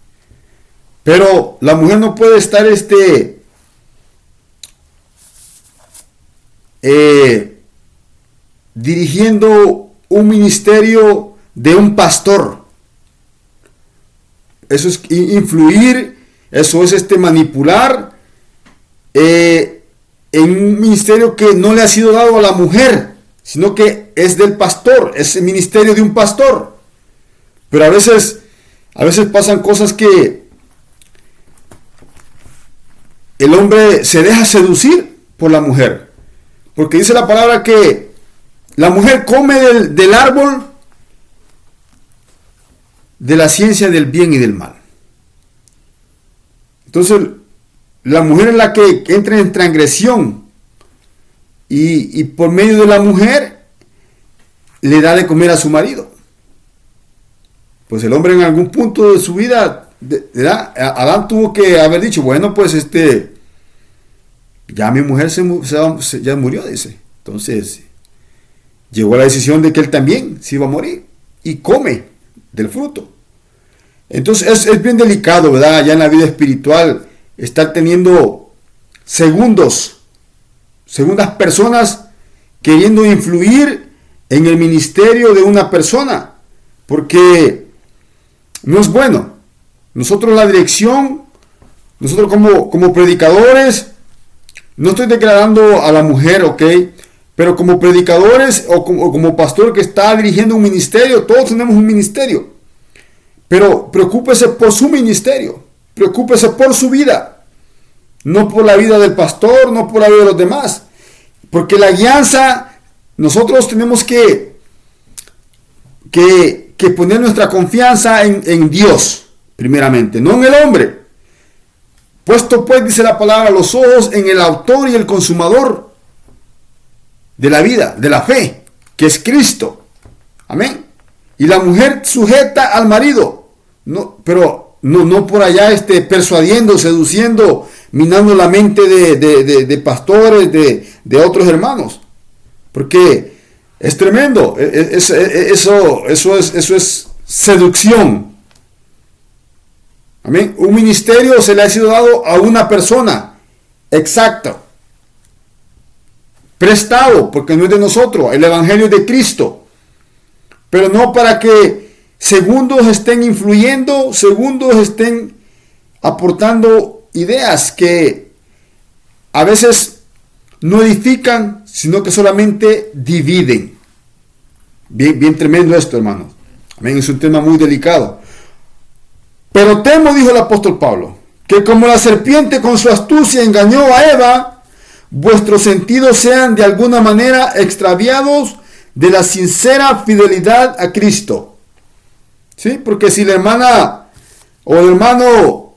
Pero la mujer no puede estar dirigiendo un ministerio de un pastor. Eso es influir, eso es manipular en un ministerio que no le ha sido dado a la mujer, sino que es del pastor, es el ministerio de un pastor. Pero a veces pasan cosas que el hombre se deja seducir por la mujer, porque dice la palabra que la mujer come del árbol de la ciencia del bien y del mal. Entonces, la mujer es la que entra en transgresión y por medio de la mujer le da de comer a su marido. Pues el hombre en algún punto de su vida, Adán tuvo que haber dicho, bueno, pues ya mi mujer ya murió, dice. Entonces llegó a la decisión de que él también se iba a morir y come del fruto. Entonces es bien delicado, ¿verdad? Ya en la vida espiritual estar teniendo segundas personas queriendo influir en el ministerio de una persona, porque no es bueno. Nosotros la dirección, nosotros como predicadores, no estoy declarando a la mujer, ¿ok? Pero como predicadores o como pastor que está dirigiendo un ministerio, todos tenemos un ministerio. Pero preocúpese por su ministerio, preocúpese por su vida, no por la vida del pastor, no por la vida de los demás. Porque la guianza, nosotros tenemos que poner nuestra confianza en Dios, primeramente, no en el hombre. Puesto pues, dice la palabra, los ojos en el autor y el consumador de la vida, de la fe, que es Cristo. Amén. Y la mujer sujeta al marido, pero no por allá persuadiendo, seduciendo, minando la mente de pastores, de otros hermanos. Porque es tremendo. Eso es seducción. Amén. Un ministerio se le ha sido dado a una persona. Exacto. Prestado, porque no es de nosotros, el evangelio es de Cristo, pero no para que segundos estén influyendo, segundos estén aportando ideas que a veces no edifican, sino que solamente dividen. Bien tremendo esto, hermanos. Amén, es un tema muy delicado. Pero temo, dijo el apóstol Pablo, que como la serpiente con su astucia engañó a Eva, vuestros sentidos sean de alguna manera extraviados de la sincera fidelidad a Cristo. ¿Sí? Porque si la hermana o el hermano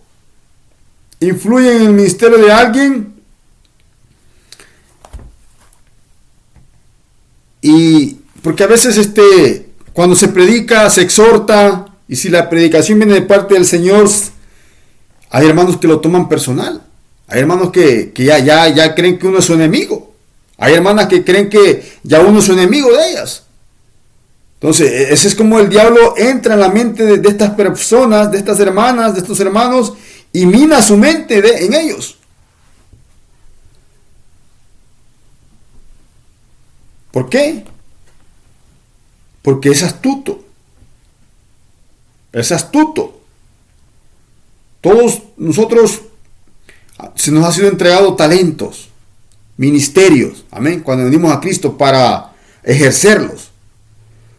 influyen en el ministerio de alguien y porque a veces cuando se predica, se exhorta, y si la predicación viene de parte del Señor, hay hermanos que lo toman personal. Hay hermanos que ya creen que uno es su enemigo. Hay hermanas que creen que ya uno es su enemigo de ellas. Entonces, ese es como el diablo entra en la mente de estas personas, de estas hermanas, de estos hermanos, y mina su mente en ellos. ¿Por qué? Porque es astuto. Es astuto. Todos nosotros se nos ha sido entregado talentos, ministerios, amén, cuando venimos a Cristo para ejercerlos.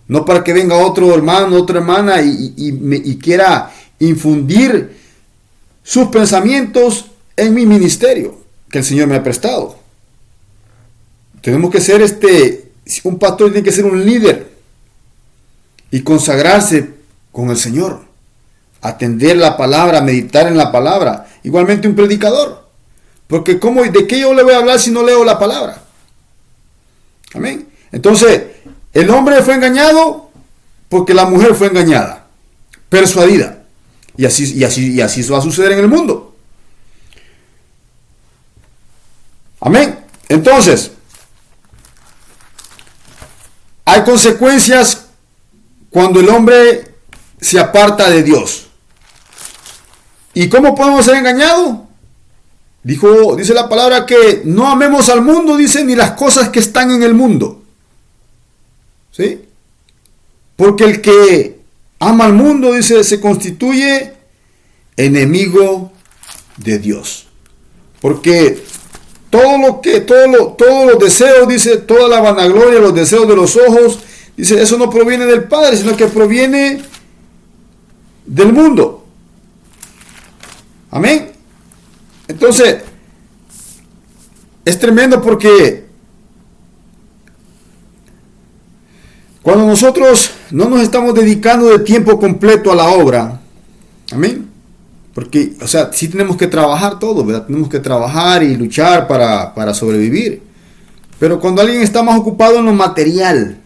No para que venga otro hermano, otra hermana y quiera infundir sus pensamientos en mi ministerio que el Señor me ha prestado. Tenemos que ser un pastor tiene que ser un líder y consagrarse con el Señor, atender la palabra, meditar en la palabra. Igualmente un predicador, porque ¿de qué yo le voy a hablar si no leo la palabra? Amén. Entonces, el hombre fue engañado porque la mujer fue engañada, persuadida, y así va a suceder en el mundo. Amén. Entonces, hay consecuencias cuando el hombre se aparta de Dios. ¿Y cómo podemos ser engañados? Dice la palabra que no amemos al mundo, dice, ni las cosas que están en el mundo. ¿Sí? Porque el que ama al mundo, dice, se constituye enemigo de Dios. Porque todos los deseos, dice, toda la vanagloria, los deseos de los ojos, dice, eso no proviene del Padre, sino que proviene del mundo. Amén. Entonces, es tremendo porque cuando nosotros no nos estamos dedicando de tiempo completo a la obra, amén. Porque, sí tenemos que trabajar todo, ¿verdad? Tenemos que trabajar y luchar para sobrevivir. Pero cuando alguien está más ocupado en lo material,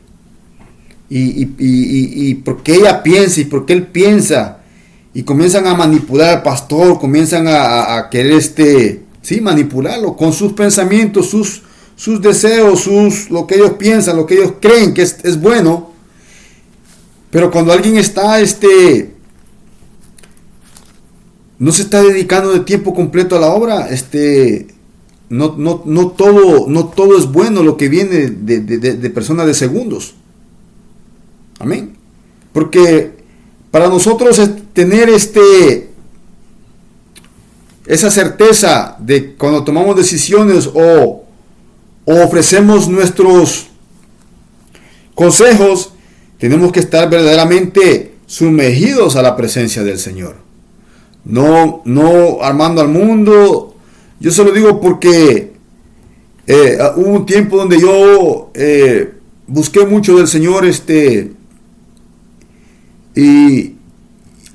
y porque ella piensa y porque él piensa, y comienzan a manipular al pastor, comienzan a querer manipularlo con sus pensamientos, sus deseos, lo que ellos piensan, lo que ellos creen que es bueno. Pero cuando alguien está no se está dedicando de tiempo completo a la obra, no todo es bueno lo que viene de personas de segundos. Amén. Porque para nosotros tener esa certeza de cuando tomamos decisiones o ofrecemos nuestros consejos, tenemos que estar verdaderamente sumergidos a la presencia del Señor. No armando al mundo. Yo se lo digo porque hubo un tiempo donde yo busqué mucho del Señor, y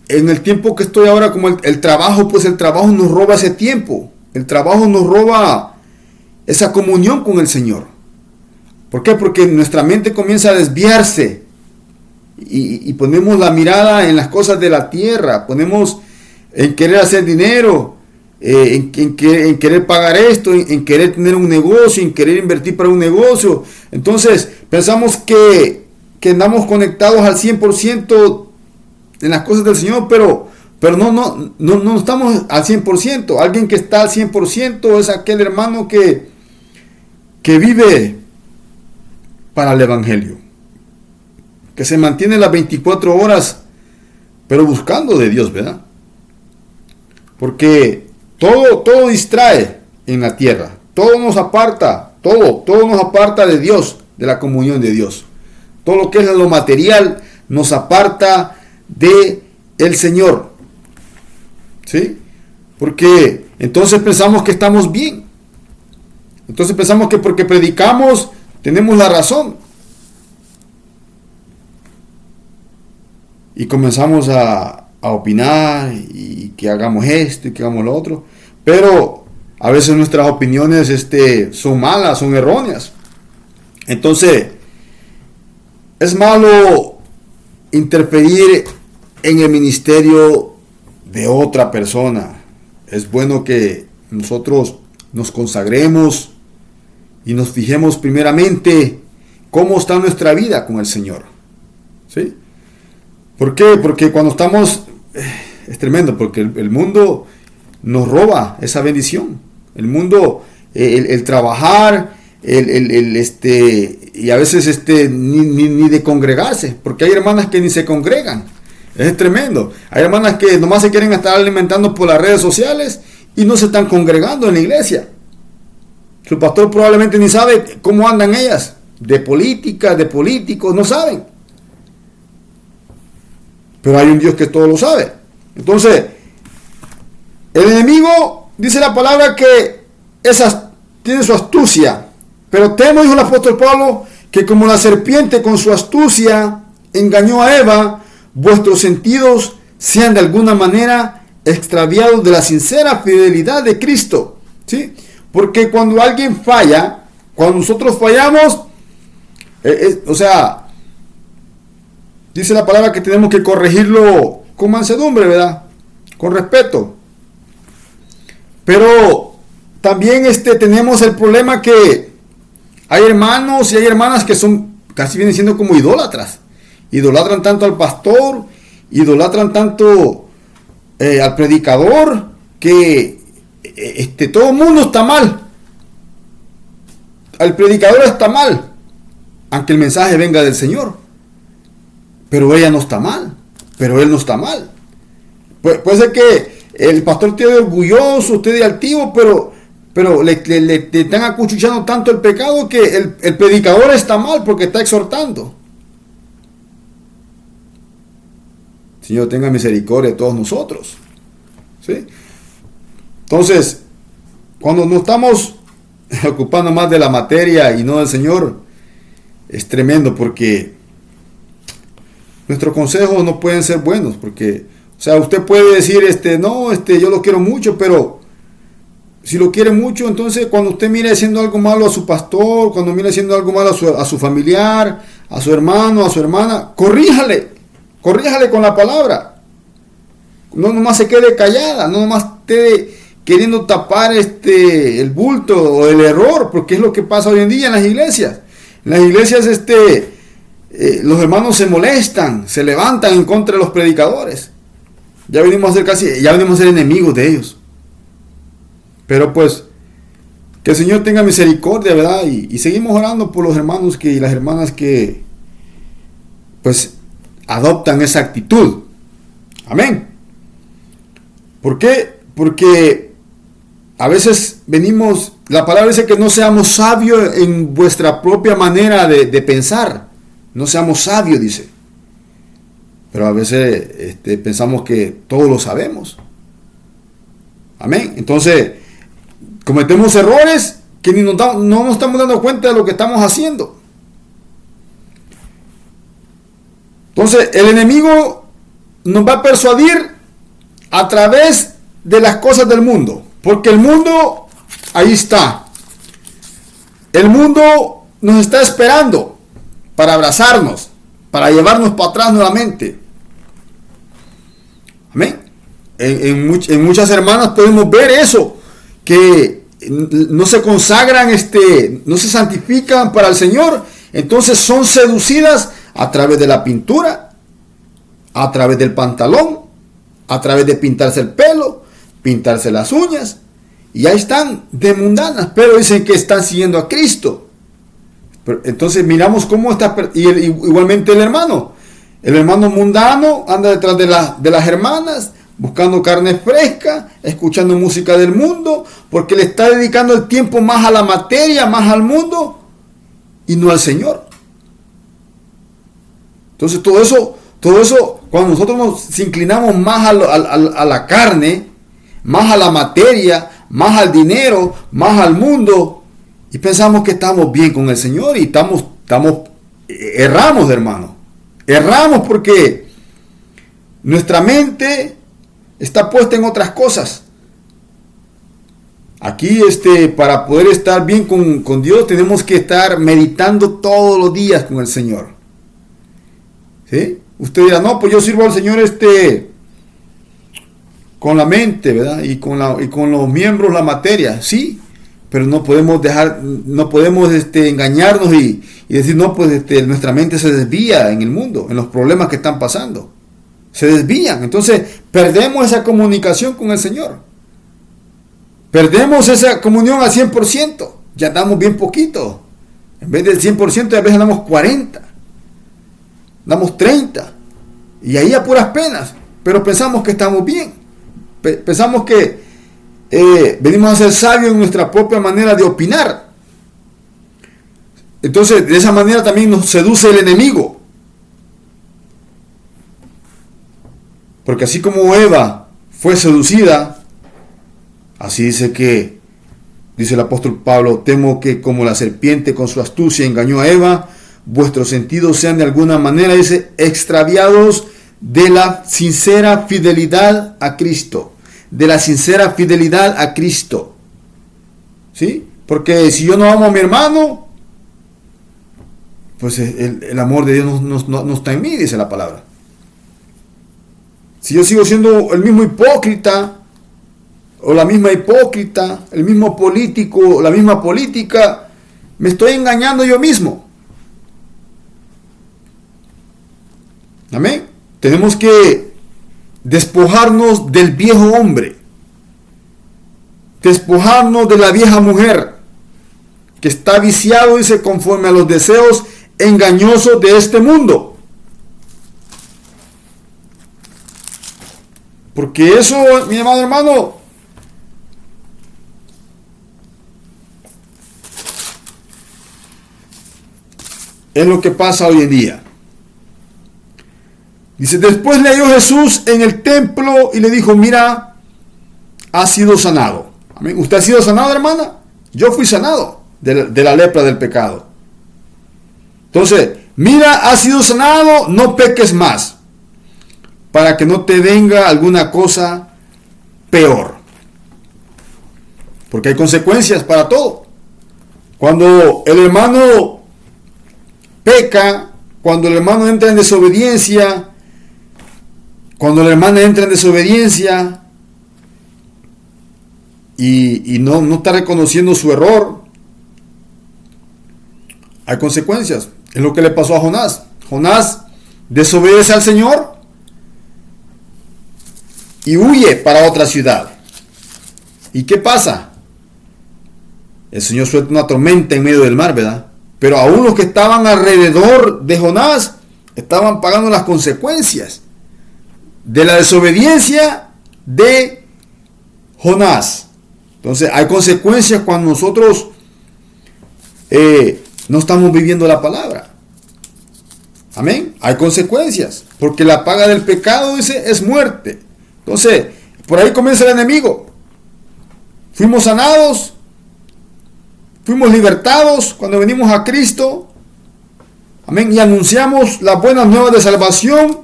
en el tiempo que estoy ahora, como el trabajo, pues el trabajo nos roba ese tiempo. El trabajo nos roba esa comunión con el Señor. ¿Por qué? Porque nuestra mente comienza a desviarse y ponemos la mirada en las cosas de la tierra, ponemos en querer hacer dinero, en querer pagar esto, en querer tener un negocio, en querer invertir para un negocio. Entonces pensamos que andamos conectados al 100% en las cosas del Señor, pero no estamos al 100%. Alguien que está al 100% es aquel hermano que vive para el Evangelio, que se mantiene las 24 horas, pero buscando de Dios, ¿verdad? Porque todo distrae en la tierra, todo nos aparta de Dios, de la comunión de Dios. Todo lo que es lo material nos aparta de el Señor. ¿Sí? Porque entonces pensamos que estamos bien. Entonces pensamos que porque predicamos tenemos la razón. Y comenzamos a opinar y que hagamos esto y que hagamos lo otro. Pero a veces nuestras opiniones son malas, son erróneas. Entonces, es malo interferir en el ministerio de otra persona. Es bueno que nosotros nos consagremos y nos fijemos primeramente cómo está nuestra vida con el Señor. ¿Sí? ¿Por qué? Porque cuando estamos, es tremendo, porque el mundo nos roba esa bendición. El mundo, el trabajar, y a veces ni de congregarse, porque hay hermanas que ni se congregan. Es tremendo. Hay hermanas que nomás se quieren estar alimentando por las redes sociales y no se están congregando en la iglesia. Su pastor probablemente ni sabe cómo andan ellas, de política, de políticos, no saben. Pero hay un Dios que todo lo sabe. Entonces, el enemigo, dice la palabra, que tiene su astucia. Pero temo, dijo el apóstol Pablo, que como la serpiente con su astucia engañó a Eva, vuestros sentidos sean de alguna manera extraviados de la sincera fidelidad de Cristo. ¿Sí? Porque cuando alguien falla, cuando nosotros fallamos, dice la palabra que tenemos que corregirlo con mansedumbre, ¿verdad? Con respeto. Pero también tenemos el problema que hay hermanos y hay hermanas que son, casi vienen siendo como idólatras. Idolatran tanto al pastor, idolatran tanto al predicador, que todo el mundo está mal. El predicador está mal, aunque el mensaje venga del Señor. Pero ella no está mal, pero él no está mal. Puede ser que el pastor esté orgulloso, esté de altivo, pero le están acuchillando tanto el pecado que el predicador está mal porque está exhortando. Señor, tenga misericordia de todos nosotros. ¿Sí? Entonces, cuando nos estamos ocupando más de la materia y no del Señor, es tremendo, porque nuestros consejos no pueden ser buenos, porque, o sea, usted puede decir, yo lo quiero mucho, pero si lo quiere mucho, entonces cuando usted mire haciendo algo malo a su pastor, cuando mire haciendo algo malo a su familiar, a su hermano, a su hermana, corríjale con la palabra. No nomás se quede callada, no nomás esté queriendo tapar el bulto o el error, porque es lo que pasa hoy en día en las iglesias. En las iglesias los hermanos se molestan, se levantan en contra de los predicadores. Ya venimos a ser enemigos de ellos. Pero pues, que el Señor tenga misericordia, ¿verdad? Y seguimos orando por los hermanos y las hermanas que pues adoptan esa actitud. Amén. ¿Por qué? Porque a veces la palabra dice que no seamos sabios en vuestra propia manera de pensar. No seamos sabios, dice. Pero a veces pensamos que todo lo sabemos. Amén. Entonces, cometemos errores que no nos estamos dando cuenta de lo que estamos haciendo. Entonces, el enemigo nos va a persuadir a través de las cosas del mundo. Porque el mundo, ahí está. El mundo nos está esperando para abrazarnos, para llevarnos para atrás nuevamente. Amén. En muchas hermanas podemos ver eso, que no se consagran, no se santifican para el Señor, entonces son seducidas a través de la pintura, a través del pantalón, a través de pintarse el pelo, pintarse las uñas, y ahí están de mundanas, pero dicen que están siguiendo a Cristo. Entonces miramos cómo está, igualmente el hermano mundano anda detrás de las hermanas, buscando carne fresca, escuchando música del mundo, porque le está dedicando el tiempo más a la materia, más al mundo, y no al Señor. Entonces todo eso, cuando nosotros nos inclinamos más a la carne, más a la materia, más al dinero, más al mundo, y pensamos que estamos bien con el Señor, y erramos, hermano. Erramos porque nuestra mente está puesta en otras cosas. Aquí, para poder estar bien con Dios, tenemos que estar meditando todos los días con el Señor. ¿Sí? Usted dirá, no, pues yo sirvo al Señor con la mente, ¿verdad? Y con los miembros, la materia. Sí, pero no podemos engañarnos y decir, no, pues nuestra mente se desvía en el mundo, en los problemas que están pasando. Se desvían. Entonces, perdemos esa comunicación con el Señor. Perdemos esa comunión al 100%. Ya andamos bien poquito. En vez del 100%, a veces andamos 40. Andamos 30. Y ahí a puras penas. Pero pensamos que estamos bien. Pensamos que venimos a ser sabios en nuestra propia manera de opinar. Entonces, de esa manera también nos seduce el enemigo. Porque así como Eva fue seducida, así dice el apóstol Pablo, temo que como la serpiente con su astucia engañó a Eva, vuestros sentidos sean de alguna manera, dice, extraviados de la sincera fidelidad a Cristo. De la sincera fidelidad a Cristo. ¿Sí? Porque si yo no amo a mi hermano, pues el amor de Dios no está en mí, dice la palabra. Si yo sigo siendo el mismo hipócrita, o la misma hipócrita, el mismo político, o la misma política, me estoy engañando yo mismo. Amén. Tenemos que despojarnos del viejo hombre, despojarnos de la vieja mujer que está viciado, dice, conforme a los deseos engañosos de este mundo. Porque eso, mi amado hermano, es lo que pasa hoy en día. Dice, después le halló Jesús en el templo y le dijo, mira, has sido sanado. Amén. ¿Usted ha sido sanado, hermana? Yo fui sanado de la lepra del pecado. Entonces, mira, has sido sanado, no peques más, para que no te venga alguna cosa peor. Porque hay consecuencias para todo. Cuando el hermano peca, cuando el hermano entra en desobediencia, cuando la hermana entra en desobediencia y no está reconociendo su error, hay consecuencias. Es lo que le pasó a Jonás. Jonás desobedece al Señor y huye para otra ciudad. ¿Y qué pasa? El Señor suelta una tormenta en medio del mar, ¿verdad? Pero aún los que estaban alrededor de Jonás estaban pagando las consecuencias de la desobediencia de Jonás. Entonces hay consecuencias cuando nosotros no estamos viviendo la palabra. Amén. Hay consecuencias. Porque la paga del pecado, dice, es muerte. Entonces, por ahí comienza el enemigo. Fuimos sanados. Fuimos libertados cuando venimos a Cristo. Amén. Y anunciamos las buenas nuevas de salvación.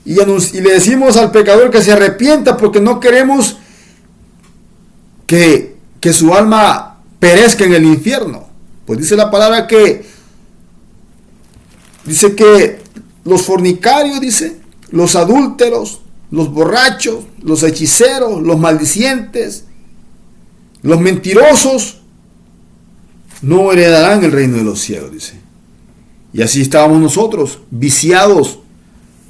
Y le decimos al pecador que se arrepienta porque no queremos que su alma perezca en el infierno. Pues dice la palabra dice que los fornicarios, dice, los adúlteros, los borrachos, los hechiceros, los maldicientes, los mentirosos, no heredarán el reino de los cielos, dice. Y así estábamos nosotros, viciados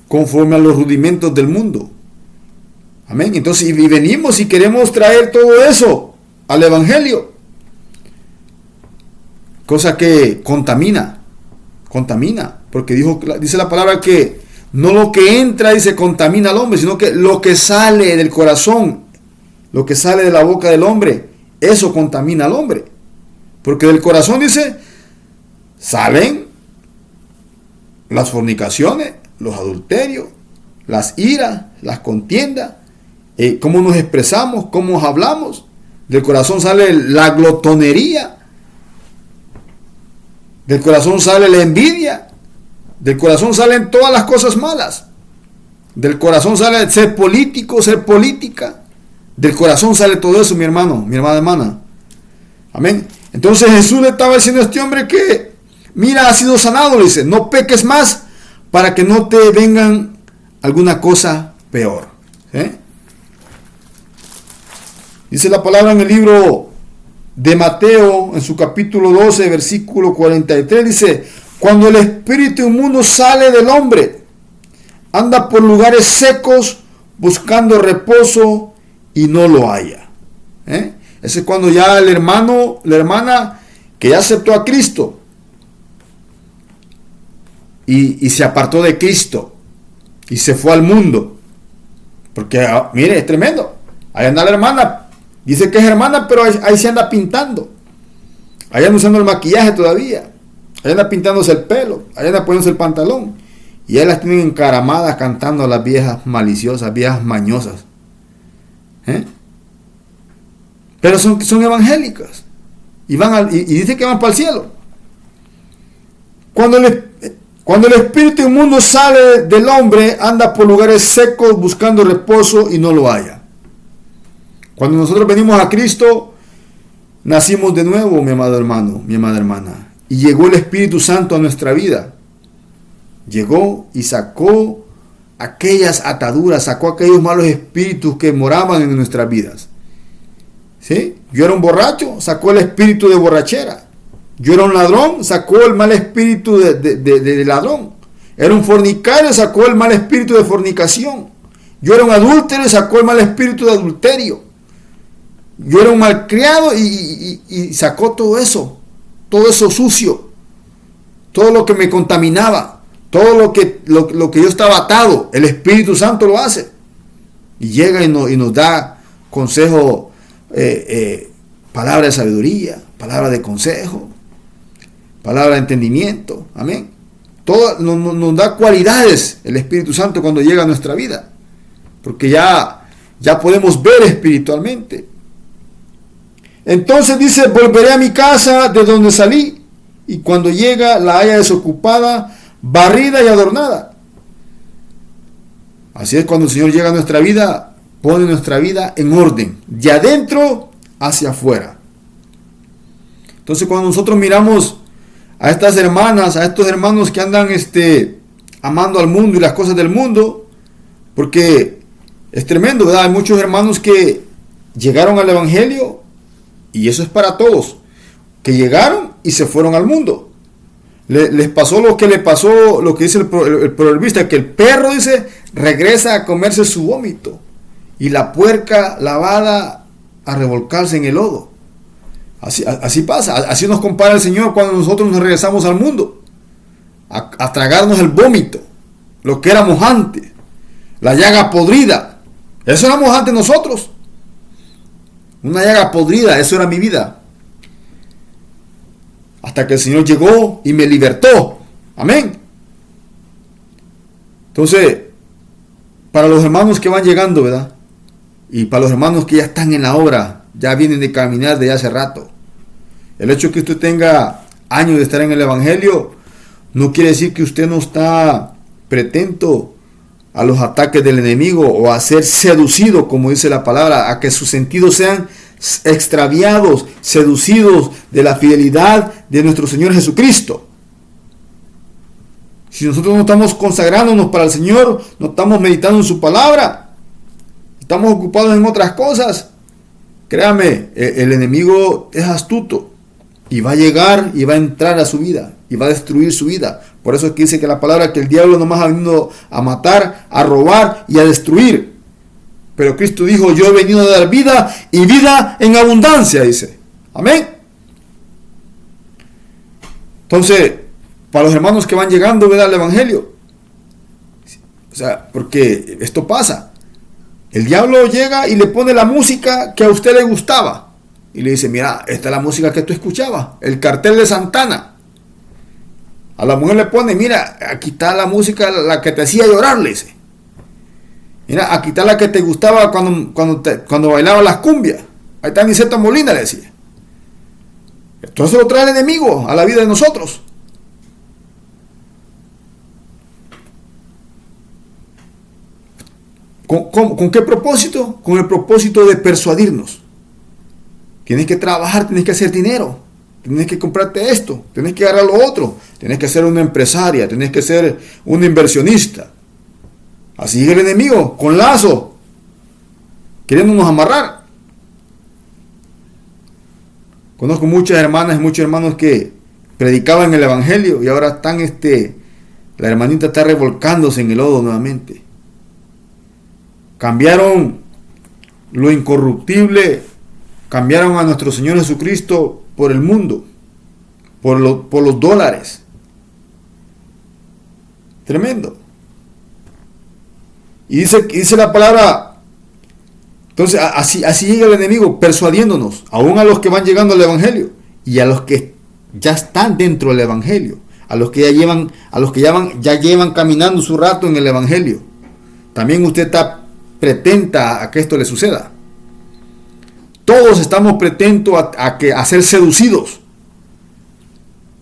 conforme a los rudimentos del mundo. Amén. Entonces, y venimos y queremos traer todo eso al Evangelio. Cosa que contamina. Porque dice la palabra que no lo que entra y se contamina al hombre, sino que lo que sale del corazón, lo que sale de la boca del hombre, eso contamina al hombre. Porque del corazón, dice, salen las fornicaciones, los adulterios, las iras, las contiendas, cómo nos expresamos, cómo hablamos. Del corazón sale la glotonería, del corazón sale la envidia, del corazón salen todas las cosas malas, del corazón sale ser político, ser política, del corazón sale todo eso, mi hermano, mi hermana. Amén. Entonces Jesús le estaba diciendo a este hombre que, mira, has sido sanado, le dice, no peques más para que no te vengan alguna cosa peor. Dice la palabra en el libro de Mateo, en su capítulo 12, versículo 43, dice: cuando el espíritu inmundo sale del hombre, anda por lugares secos buscando reposo y no lo halla. Ese es cuando ya el hermano, la hermana que ya aceptó a Cristo y se apartó de Cristo y se fue al mundo. Porque, mire, es tremendo. Ahí anda la hermana. Dice que es hermana, pero ahí se anda pintando. Ahí anda usando el maquillaje todavía. Ahí anda pintándose el pelo. Ahí anda poniéndose el pantalón. Y ahí las tienen encaramadas cantando a las viejas maliciosas, viejas mañosas. Pero son evangélicas. Y dice que van para el cielo. Cuando el espíritu inmundo sale del hombre, anda por lugares secos buscando reposo y no lo halla. Cuando nosotros venimos a Cristo, nacimos de nuevo, mi amado hermano, mi amada hermana. Y llegó el Espíritu Santo a nuestra vida. Llegó y sacó aquellas ataduras, sacó aquellos malos espíritus que moraban en nuestras vidas. ¿Sí? Yo era un borracho, sacó el espíritu de borrachera. Yo era un ladrón, sacó el mal espíritu de ladrón. Era un fornicario, sacó el mal espíritu de fornicación. Yo era un adúltero, sacó el mal espíritu de adulterio. Yo era un malcriado y sacó todo eso sucio, todo lo que me contaminaba, todo lo que yo estaba atado. El Espíritu Santo lo hace y llega y nos da consejo, palabra de sabiduría, palabra de consejo, palabra de entendimiento. Amén. Todo nos da cualidades el Espíritu Santo cuando llega a nuestra vida, porque ya podemos ver espiritualmente. Entonces dice: volveré a mi casa de donde salí, y cuando llega la haya desocupada, barrida y adornada. Así es cuando el Señor llega a nuestra vida, pone nuestra vida en orden, de adentro hacia afuera. Entonces cuando nosotros miramos a estas hermanas, a estos hermanos que andan amando al mundo y las cosas del mundo, porque es tremendo, ¿verdad? Hay muchos hermanos que llegaron al Evangelio, y eso es para todos, que llegaron y se fueron al mundo. Les pasó lo que le pasó, lo que dice el proverbista, que el perro, dice, regresa a comerse su vómito, y la puerca lavada a revolcarse en el lodo. Así pasa, así nos compara el Señor cuando nosotros nos regresamos al mundo, a tragarnos el vómito, lo que éramos antes, la llaga podrida. Eso éramos antes nosotros. Una llaga podrida, eso era mi vida. Hasta que el Señor llegó y me libertó. Amén. Entonces, para los hermanos que van llegando, ¿verdad? Y para los hermanos que ya están en la obra, ya vienen de caminar de hace rato. El hecho de que usted tenga años de estar en el Evangelio no quiere decir que usted no está pretento a los ataques del enemigo o a ser seducido, como dice la palabra, a que sus sentidos sean extraviados, seducidos de la fidelidad de nuestro Señor Jesucristo. Si nosotros no estamos consagrándonos para el Señor, no estamos meditando en su palabra, estamos ocupados en otras cosas, créame, el enemigo es astuto y va a llegar y va a entrar a su vida y va a destruir su vida. Por eso es que dice que la palabra, que el diablo nomás ha venido a matar, a robar y a destruir. Pero Cristo dijo: yo he venido a dar vida y vida en abundancia, dice. Amén. Entonces, para los hermanos que van llegando, ¿verdad?, al Evangelio. O sea, porque esto pasa. El diablo llega y le pone la música que a usted le gustaba. Y le dice: mira, esta es la música que tú escuchabas. El cartel de Santana. A la mujer le pone: mira, aquí está la música, la que te hacía llorar, le dice. Mira, aquí está la que te gustaba cuando bailaba las cumbias. Ahí está Niceto Molina, le decía. Entonces lo trae el enemigo a la vida de nosotros. ¿Con qué propósito? Con el propósito de persuadirnos. Tienes que trabajar, tienes que hacer dinero, tienes que comprarte esto, tienes que agarrar lo otro, tienes que ser una empresaria, tienes que ser un inversionista. Así es el enemigo, con lazo, queriéndonos amarrar. Conozco muchas hermanas y muchos hermanos que predicaban el evangelio y ahora están la hermanita está revolcándose en el lodo nuevamente. Cambiaron lo incorruptible, cambiaron a nuestro Señor Jesucristo por el mundo, por los dólares. Tremendo. Y dice la palabra, entonces así llega el enemigo, persuadiéndonos, aún a los que van llegando al evangelio y a los que ya están dentro del evangelio, a los que ya llevan caminando su rato en el evangelio. También usted está pretenta a que esto le suceda. Todos estamos pretentos a ser seducidos,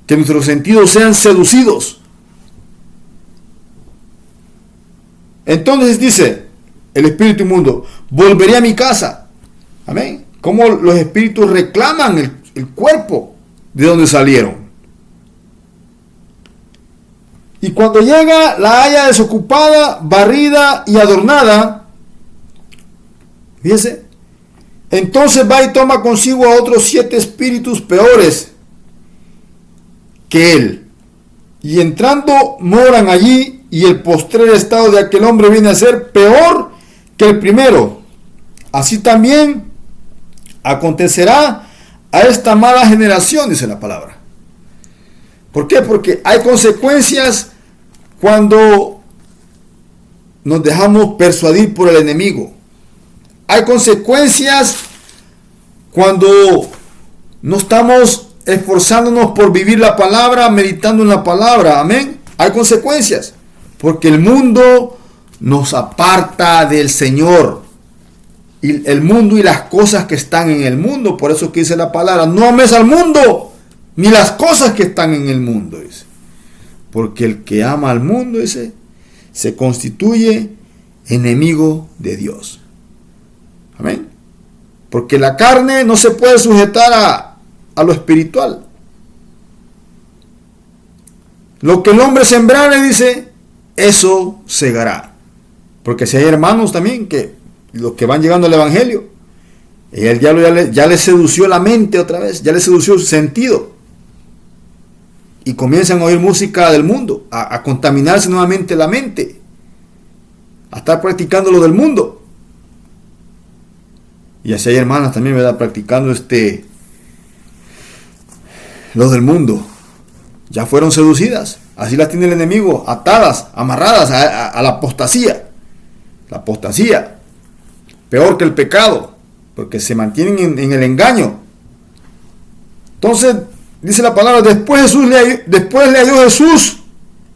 que nuestros sentidos sean seducidos. Entonces dice el espíritu inmundo, volveré a mi casa. Amén. Como los espíritus reclaman el cuerpo de donde salieron. Y cuando llega, la halla desocupada, barrida y adornada. Fíjense. Entonces va y toma consigo a otros 7 espíritus peores que él. Y entrando moran allí, y el postrer estado de aquel hombre viene a ser peor que el primero. Así también acontecerá a esta mala generación, dice la palabra. ¿Por qué? Porque hay consecuencias cuando nos dejamos persuadir por el enemigo. Hay consecuencias cuando no estamos esforzándonos por vivir la palabra, meditando en la palabra. Amén. Hay consecuencias. Porque el mundo nos aparta del Señor. Y el mundo y las cosas que están en el mundo. Por eso que dice la palabra, no ames al mundo, ni las cosas que están en el mundo. Dice. Porque el que ama al mundo, dice, se constituye enemigo de Dios. Amén. Porque la carne no se puede sujetar a lo espiritual. Lo que el hombre sembrare, dice, eso segará. Porque si hay hermanos también que los que van llegando al evangelio, el diablo ya le sedució la mente otra vez, ya le sedució su sentido. Y comienzan a oír música del mundo, a contaminarse nuevamente la mente, a estar practicando lo del mundo. Y así hay hermanas también, ¿verdad? Practicando lo del mundo. Ya fueron seducidas. Así las tiene el enemigo, atadas, amarradas a la apostasía. La apostasía, peor que el pecado, porque se mantienen en el engaño. Entonces, dice la palabra, después le halló Jesús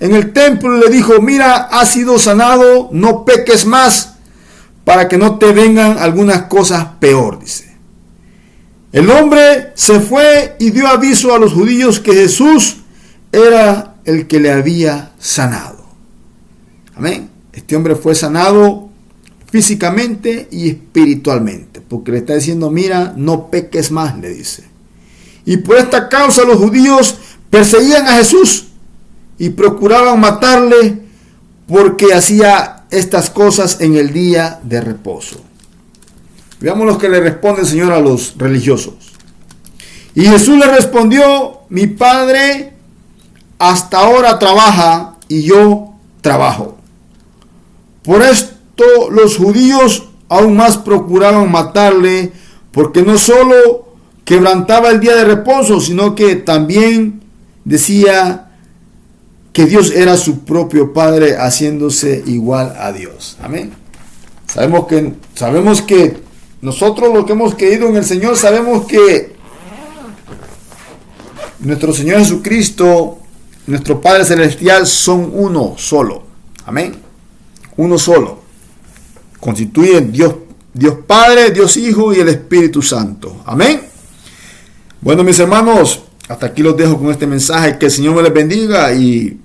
en el templo y le dijo, mira, has sido sanado, no peques más, para que no te vengan algunas cosas peor, dice. El hombre se fue y dio aviso a los judíos que Jesús era el que le había sanado. Amén. Este hombre fue sanado físicamente y espiritualmente, porque le está diciendo, mira, no peques más, le dice. Y por esta causa los judíos perseguían a Jesús y procuraban matarle porque hacía estas cosas en el día de reposo. Veamos lo que le responde el Señor a los religiosos. Y Jesús le respondió, mi Padre hasta ahora trabaja y yo trabajo. Por esto los judíos aún más procuraban matarle, porque no solo quebrantaba el día de reposo, sino que también decía que Dios era su propio Padre, haciéndose igual a Dios. Amén. Sabemos que nosotros los que hemos creído en el Señor, sabemos que nuestro Señor Jesucristo, nuestro Padre Celestial, son uno solo. Amén. Uno solo. Constituyen Dios Padre, Dios Hijo y el Espíritu Santo. Amén. Bueno, mis hermanos, hasta aquí los dejo con este mensaje. Que el Señor me les bendiga y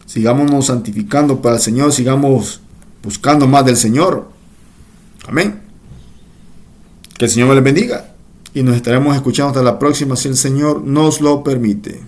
sigámonos santificando para el Señor, sigamos buscando más del Señor. Amén. Que el Señor me les bendiga y nos estaremos escuchando hasta la próxima si el Señor nos lo permite.